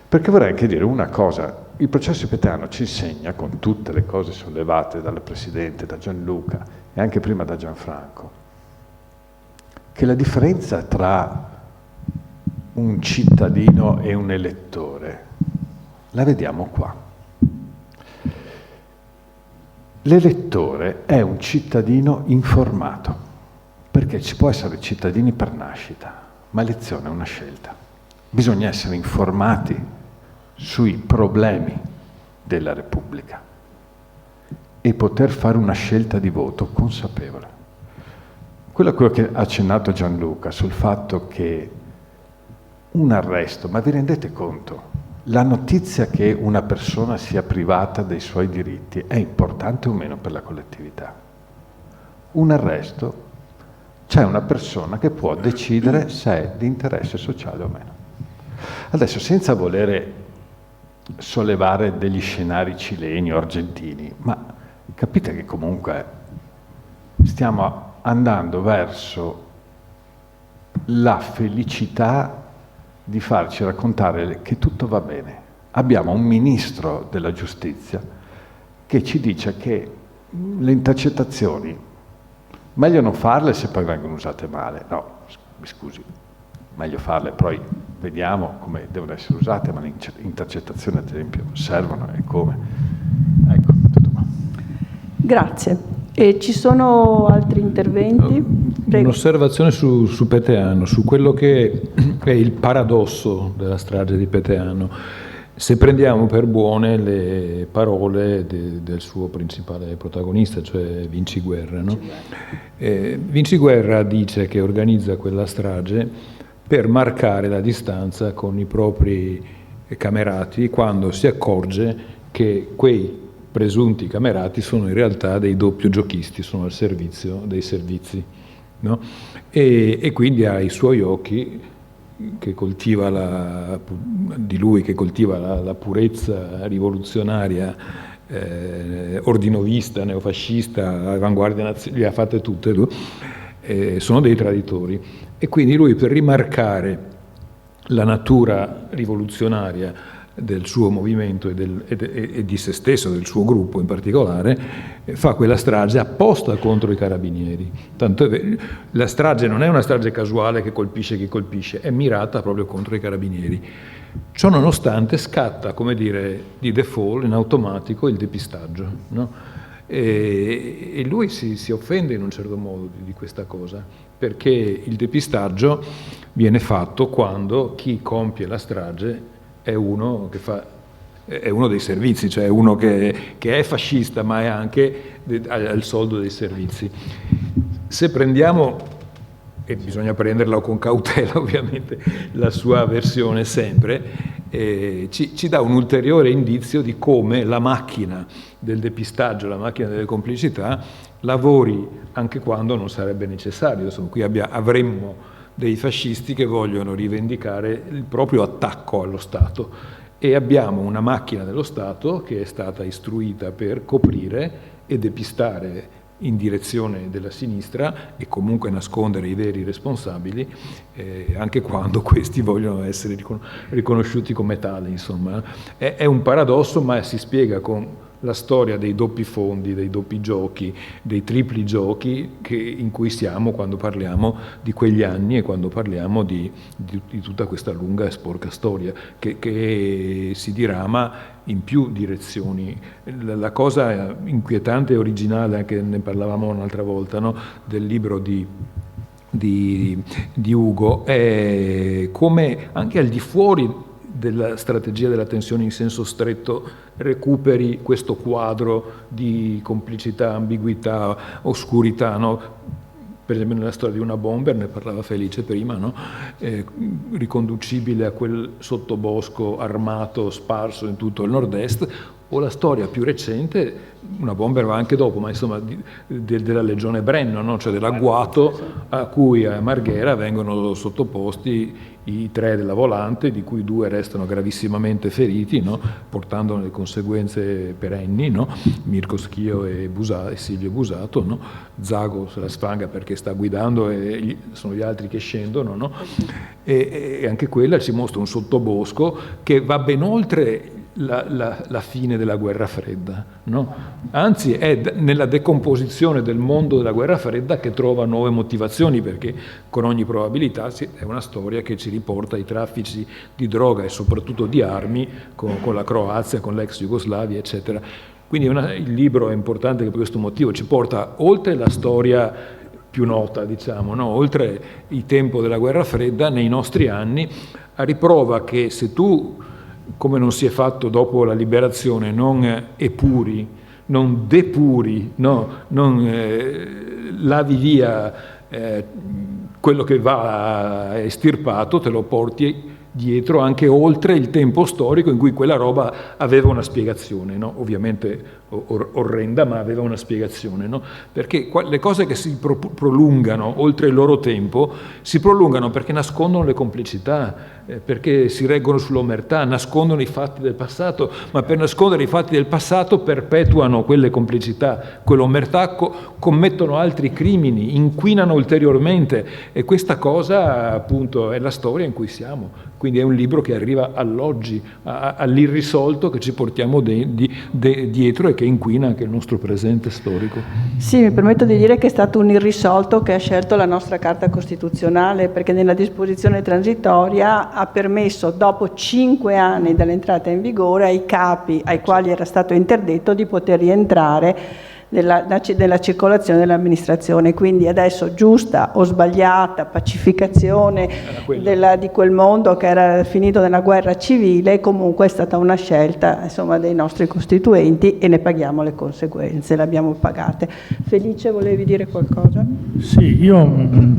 Perché vorrei anche dire una cosa, il processo Peteano ci insegna, con tutte le cose sollevate dal Presidente, da Gianluca e anche prima da Gianfranco, che la differenza tra un cittadino e un elettore la vediamo qua. L'elettore è un cittadino informato, perché ci può essere cittadini per nascita, ma elezione è una scelta. Bisogna essere informati sui problemi della Repubblica e poter fare una scelta di voto consapevole. Quello che ha accennato Gianluca sul fatto che un arresto, ma vi rendete conto? La notizia che una persona sia privata dei suoi diritti è importante o meno per la collettività? Un arresto, c'è una persona che può decidere se è di interesse sociale o meno. Adesso, senza volere sollevare degli scenari cileni o argentini, ma capite che comunque stiamo andando verso la felicità di farci raccontare che tutto va bene. Abbiamo un ministro della giustizia che ci dice che le intercettazioni meglio non farle se poi vengono usate male. No, mi scusi, meglio farle, poi vediamo come devono essere usate, ma le intercettazioni ad esempio servono e come. Ecco, tutto qua. Grazie. E ci sono altri interventi? Prego. Un'osservazione su Peteano, su quello che è il paradosso della strage di Peteano. Se prendiamo per buone le parole del suo principale protagonista, cioè Vinci Guerra, no? Vinci Guerra dice che organizza quella strage per marcare la distanza con i propri camerati quando si accorge che quei presunti camerati sono in realtà dei doppio giochisti, sono al servizio dei servizi, no? E quindi ha i suoi occhi che coltiva di lui che coltiva la purezza rivoluzionaria, ordinovista, neofascista, avanguardia nazionale, le ha fatte tutte lui, sono dei traditori. E quindi lui, per rimarcare la natura rivoluzionaria del suo movimento e di se stesso, del suo gruppo in particolare, fa quella strage apposta contro i carabinieri. Tanto la strage non è una strage casuale che colpisce chi colpisce, è mirata proprio contro i carabinieri. Ciò nonostante scatta, come dire, di default, in automatico, il depistaggio, no? E lui si offende in un certo modo di questa cosa, perché il depistaggio viene fatto quando chi compie la strage è uno dei servizi, cioè uno che è fascista ma è anche al soldo dei servizi. Se prendiamo, e bisogna prenderla con cautela ovviamente, la sua versione sempre, ci dà un ulteriore indizio di come la macchina del depistaggio, la macchina delle complicità, lavori anche quando non sarebbe necessario. Insomma, qui avremmo dei fascisti che vogliono rivendicare il proprio attacco allo Stato e abbiamo una macchina dello Stato che è stata istruita per coprire e depistare in direzione della sinistra e comunque nascondere i veri responsabili, anche quando questi vogliono essere riconosciuti come tali. Insomma, è un paradosso, ma si spiega con la storia dei doppi fondi, dei doppi giochi, dei tripli giochi in cui siamo quando parliamo di quegli anni e quando parliamo di tutta questa lunga e sporca storia che si dirama in più direzioni. La cosa inquietante e originale, anche ne parlavamo un'altra volta, no? Del libro di Ugo, è come anche al di fuori della strategia della tensione in senso stretto recuperi questo quadro di complicità, ambiguità, oscurità, no? Per esempio nella storia di una bomber, ne parlava Felice prima, no? Riconducibile a quel sottobosco armato sparso in tutto il nord-est, o la storia più recente, una bomber va anche dopo, ma insomma della legione Brenno, no? Cioè dell'agguato a cui a Marghera vengono sottoposti i 3 della volante, di cui 2 restano gravissimamente feriti, no? Portando le conseguenze perenni, no? Mirko Schio e Silvio Busato, no? Zago se la sfanga perché sta guidando e sono gli altri che scendono, no? E anche quella ci mostra un sottobosco che va ben oltre la fine della guerra fredda, no? Anzi è nella decomposizione del mondo della guerra fredda che trova nuove motivazioni, perché con ogni probabilità è una storia che ci riporta ai traffici di droga e soprattutto di armi con la Croazia, con l'ex Jugoslavia, eccetera. Quindi il libro è importante per questo motivo, ci porta oltre la storia più nota, diciamo, no? Oltre il tempo della guerra fredda, nei nostri anni, a riprova che se tu, come non si è fatto dopo la liberazione, non epuri, non depuri, no? Non lavi via quello che va estirpato, te lo porti dietro anche oltre il tempo storico in cui quella roba aveva una spiegazione, no? Ovviamente orrenda, ma aveva una spiegazione, no? Perché le cose che si prolungano oltre il loro tempo si prolungano perché nascondono le complicità, perché si reggono sull'omertà, nascondono i fatti del passato, ma per nascondere i fatti del passato perpetuano quelle complicità, quell'omertà, commettono altri crimini, inquinano ulteriormente, e questa cosa appunto è la storia in cui siamo. Quindi è un libro che arriva all'oggi, all'irrisolto che ci portiamo dietro e che inquina anche il nostro presente storico. Sì, mi permetto di dire che è stato un irrisolto che ha scelto la nostra Carta Costituzionale, perché nella disposizione transitoria ha permesso, dopo 5 anni dall'entrata in vigore, ai capi ai quali era stato interdetto di poter rientrare nella circolazione dell'amministrazione. Quindi adesso, giusta o sbagliata pacificazione di quel mondo che era finito nella guerra civile, comunque è stata una scelta, insomma, dei nostri costituenti, e ne paghiamo le conseguenze, le abbiamo pagate. Felice, volevi dire qualcosa? Sì, io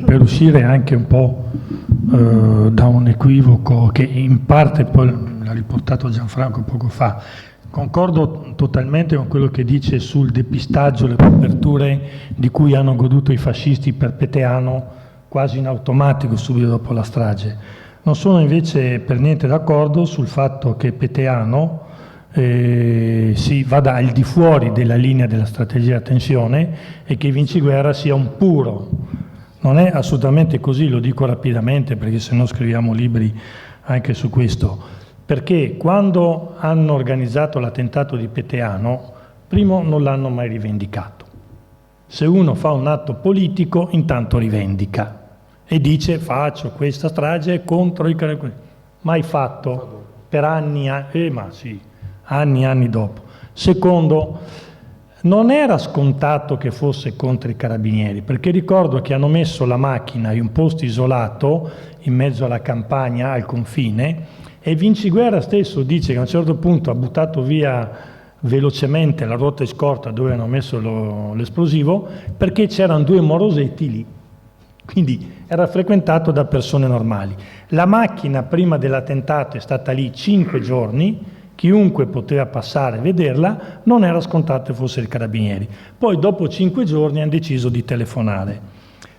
per uscire anche un po' da un equivoco che in parte poi l'ha riportato Gianfranco poco fa, concordo totalmente con quello che dice sul depistaggio, le coperture di cui hanno goduto i fascisti per Peteano quasi in automatico subito dopo la strage. Non sono invece per niente d'accordo sul fatto che Peteano si vada al di fuori della linea della strategia a tensione e che Vinciguerra sia un puro. Non è assolutamente così, lo dico rapidamente perché se no scriviamo libri anche su questo. Perché quando hanno organizzato l'attentato di Peteano, primo non l'hanno mai rivendicato. Se uno fa un atto politico, intanto rivendica e dice faccio questa strage contro i carabinieri. Mai fatto per anni, anni e anni dopo. Secondo, non era scontato che fosse contro i carabinieri, perché ricordo che hanno messo la macchina in un posto isolato, in mezzo alla campagna, al confine, e Vinciguerra stesso dice che a un certo punto ha buttato via velocemente la ruota di scorta dove hanno messo l'esplosivo, perché c'erano 2 morosetti lì, quindi era frequentato da persone normali. La macchina prima dell'attentato è stata lì 5 giorni, chiunque poteva passare e vederla, non era scontato che fosse il carabinieri. Poi dopo 5 giorni hanno deciso di telefonare.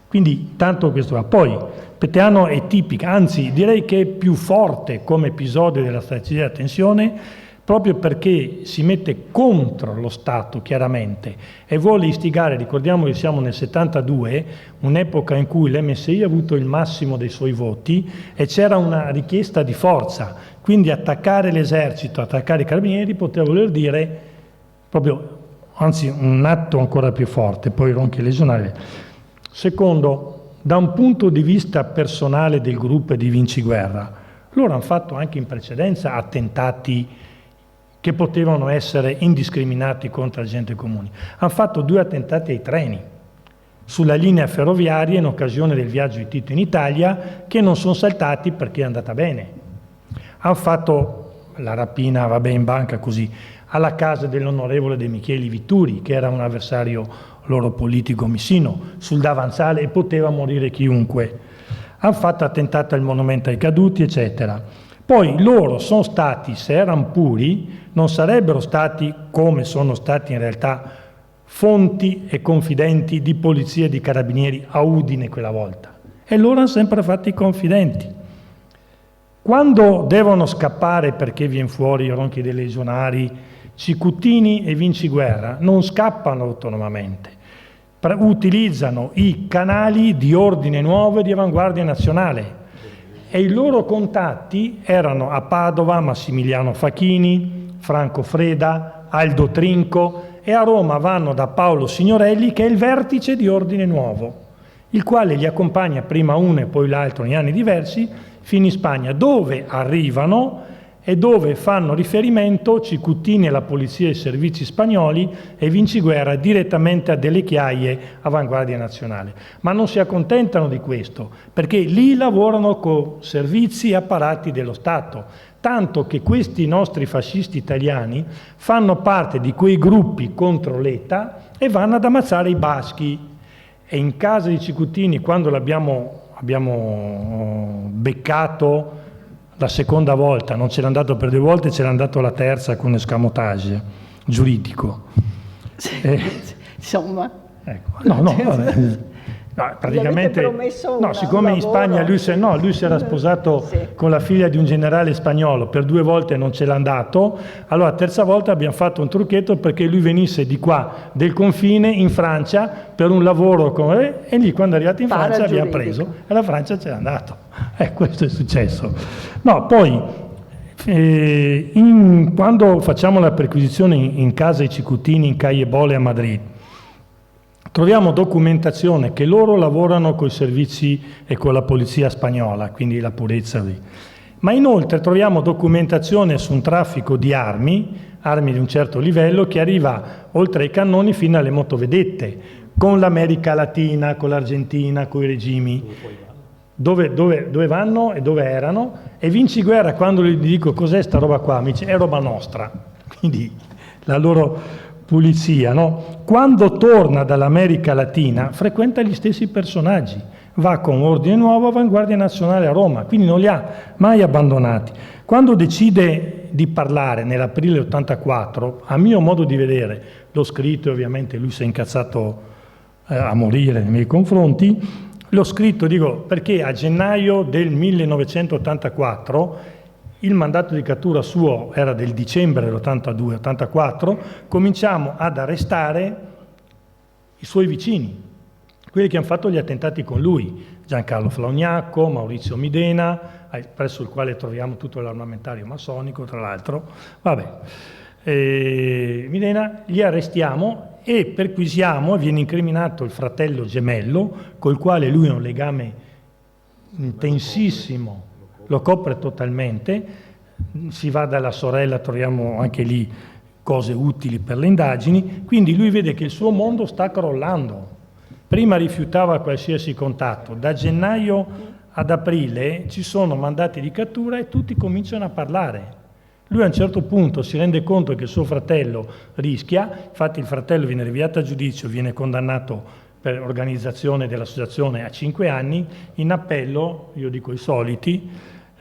Quindi tanto questo va. Poi Peteano è tipica, anzi direi che è più forte come episodio della strategia della tensione, proprio perché si mette contro lo Stato chiaramente e vuole istigare, ricordiamo che siamo nel 72, un'epoca in cui l'MSI ha avuto il massimo dei suoi voti e c'era una richiesta di forza, quindi attaccare l'esercito, attaccare i carabinieri poteva voler dire proprio, anzi un atto ancora più forte, poi ronchi lesionari. Secondo, da un punto di vista personale del gruppo di Vinciguerra, loro hanno fatto anche in precedenza attentati che potevano essere indiscriminati contro la gente comune. Hanno fatto 2 attentati ai treni sulla linea ferroviaria in occasione del viaggio di Tito in Italia, che non sono saltati perché è andata bene. Hanno fatto la rapina, vabbè, in banca così, alla casa dell'onorevole De Micheli Vitturi, che era un avversario loro politico missino, sul davanzale, e poteva morire chiunque. Hanno fatto attentato al monumento ai caduti, eccetera. Poi loro sono stati, se erano puri, non sarebbero stati, come sono stati in realtà, fonti e confidenti di polizia e di carabinieri a Udine quella volta. E loro hanno sempre fatto i confidenti. Quando devono scappare perché viene fuori i ronchi dei legionari, Cicuttini e Vinciguerra non scappano autonomamente, utilizzano i canali di Ordine Nuovo e di Avanguardia Nazionale, e i loro contatti erano a Padova Massimiliano Facchini, Franco Freda, Aldo Trinco, e a Roma vanno da Paolo Signorelli, che è il vertice di Ordine Nuovo, il quale li accompagna prima uno e poi l'altro in anni diversi fino in Spagna, dove arrivano e dove fanno riferimento Cicuttini alla polizia e ai servizi spagnoli e Vinciguerra direttamente a delle chiaie Avanguardia Nazionale. Ma non si accontentano di questo, perché lì lavorano con servizi e apparati dello Stato, tanto che questi nostri fascisti italiani fanno parte di quei gruppi contro l'ETA e vanno ad ammazzare i baschi. E in casa di Cicuttini, quando abbiamo beccato la seconda volta, non ce l'ha dato per 2 volte, ce l'ha dato la terza con escamotage giuridico. Insomma. Ecco. Vabbè. No, praticamente, siccome in Spagna lui si era sposato con la figlia di un generale spagnolo, per 2 volte non ce l'ha dato, allora terza volta abbiamo fatto un trucchetto perché lui venisse di qua del confine in Francia per un lavoro e lì quando è arrivato in Francia abbiamo preso e la Francia ce l'ha dato. Questo è successo. No, poi quando facciamo la perquisizione in casa ai Cicuttini in Calle Bole a Madrid, troviamo documentazione che loro lavorano con i servizi e con la polizia spagnola, quindi la purezza lì. Ma inoltre troviamo documentazione su un traffico di armi di un certo livello, che arriva oltre ai cannoni fino alle motovedette, con l'America Latina, con l'Argentina, con i regimi. Dove vanno e dove erano? E Vinciguerra, quando gli dico cos'è sta roba qua, mi dice è roba nostra. Quindi la loro pulizia, no? Quando torna dall'America Latina frequenta gli stessi personaggi, va con Ordine Nuovo, Avanguardia Nazionale a Roma, quindi non li ha mai abbandonati. Quando decide di parlare nell'aprile 84, a mio modo di vedere, l'ho scritto e ovviamente lui si è incazzato a morire nei miei confronti, l'ho scritto, perché a gennaio del 1984 il mandato di cattura suo era del dicembre dell'82-84, cominciamo ad arrestare i suoi vicini, quelli che hanno fatto gli attentati con lui, Giancarlo Flauniacco, Maurizio Midena, presso il quale troviamo tutto l'armamentario massonico, tra l'altro, Midena, li arrestiamo e perquisiamo, e viene incriminato il fratello gemello, col quale lui ha un legame intensissimo, lo copre totalmente, si va dalla sorella, troviamo anche lì cose utili per le indagini, quindi lui vede che il suo mondo sta crollando. Prima rifiutava qualsiasi contatto, da gennaio ad aprile ci sono mandati di cattura e tutti cominciano a parlare. Lui a un certo punto si rende conto che suo fratello rischia, infatti il fratello viene rinviato a giudizio, viene condannato per organizzazione dell'associazione a 5 anni, in appello, io dico i soliti,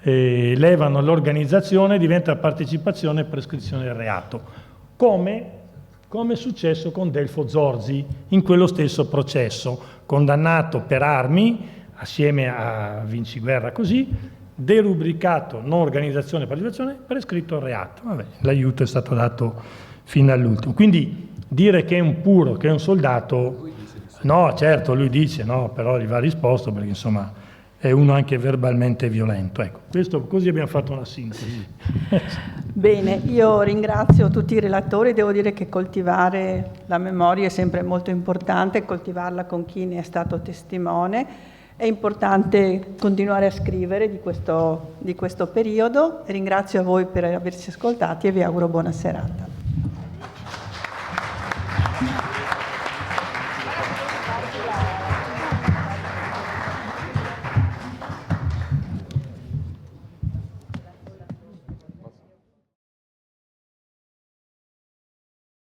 levano l'organizzazione, diventa partecipazione e prescrizione del reato, come è successo con Delfo Zorzi in quello stesso processo, condannato per armi assieme a Vinciguerra così, derubricato non organizzazione e partecipazione, prescritto il reato. L'aiuto è stato dato fino all'ultimo. Quindi dire che è un puro, che è un soldato, no, certo, lui dice no, però gli va risposto perché insomma è uno anche verbalmente violento. Ecco, questo, così abbiamo fatto una sintesi. Bene, io ringrazio tutti i relatori, devo dire che coltivare la memoria è sempre molto importante, coltivarla con chi ne è stato testimone, è importante continuare a scrivere di questo periodo. Ringrazio a voi per averci ascoltati e vi auguro buona serata.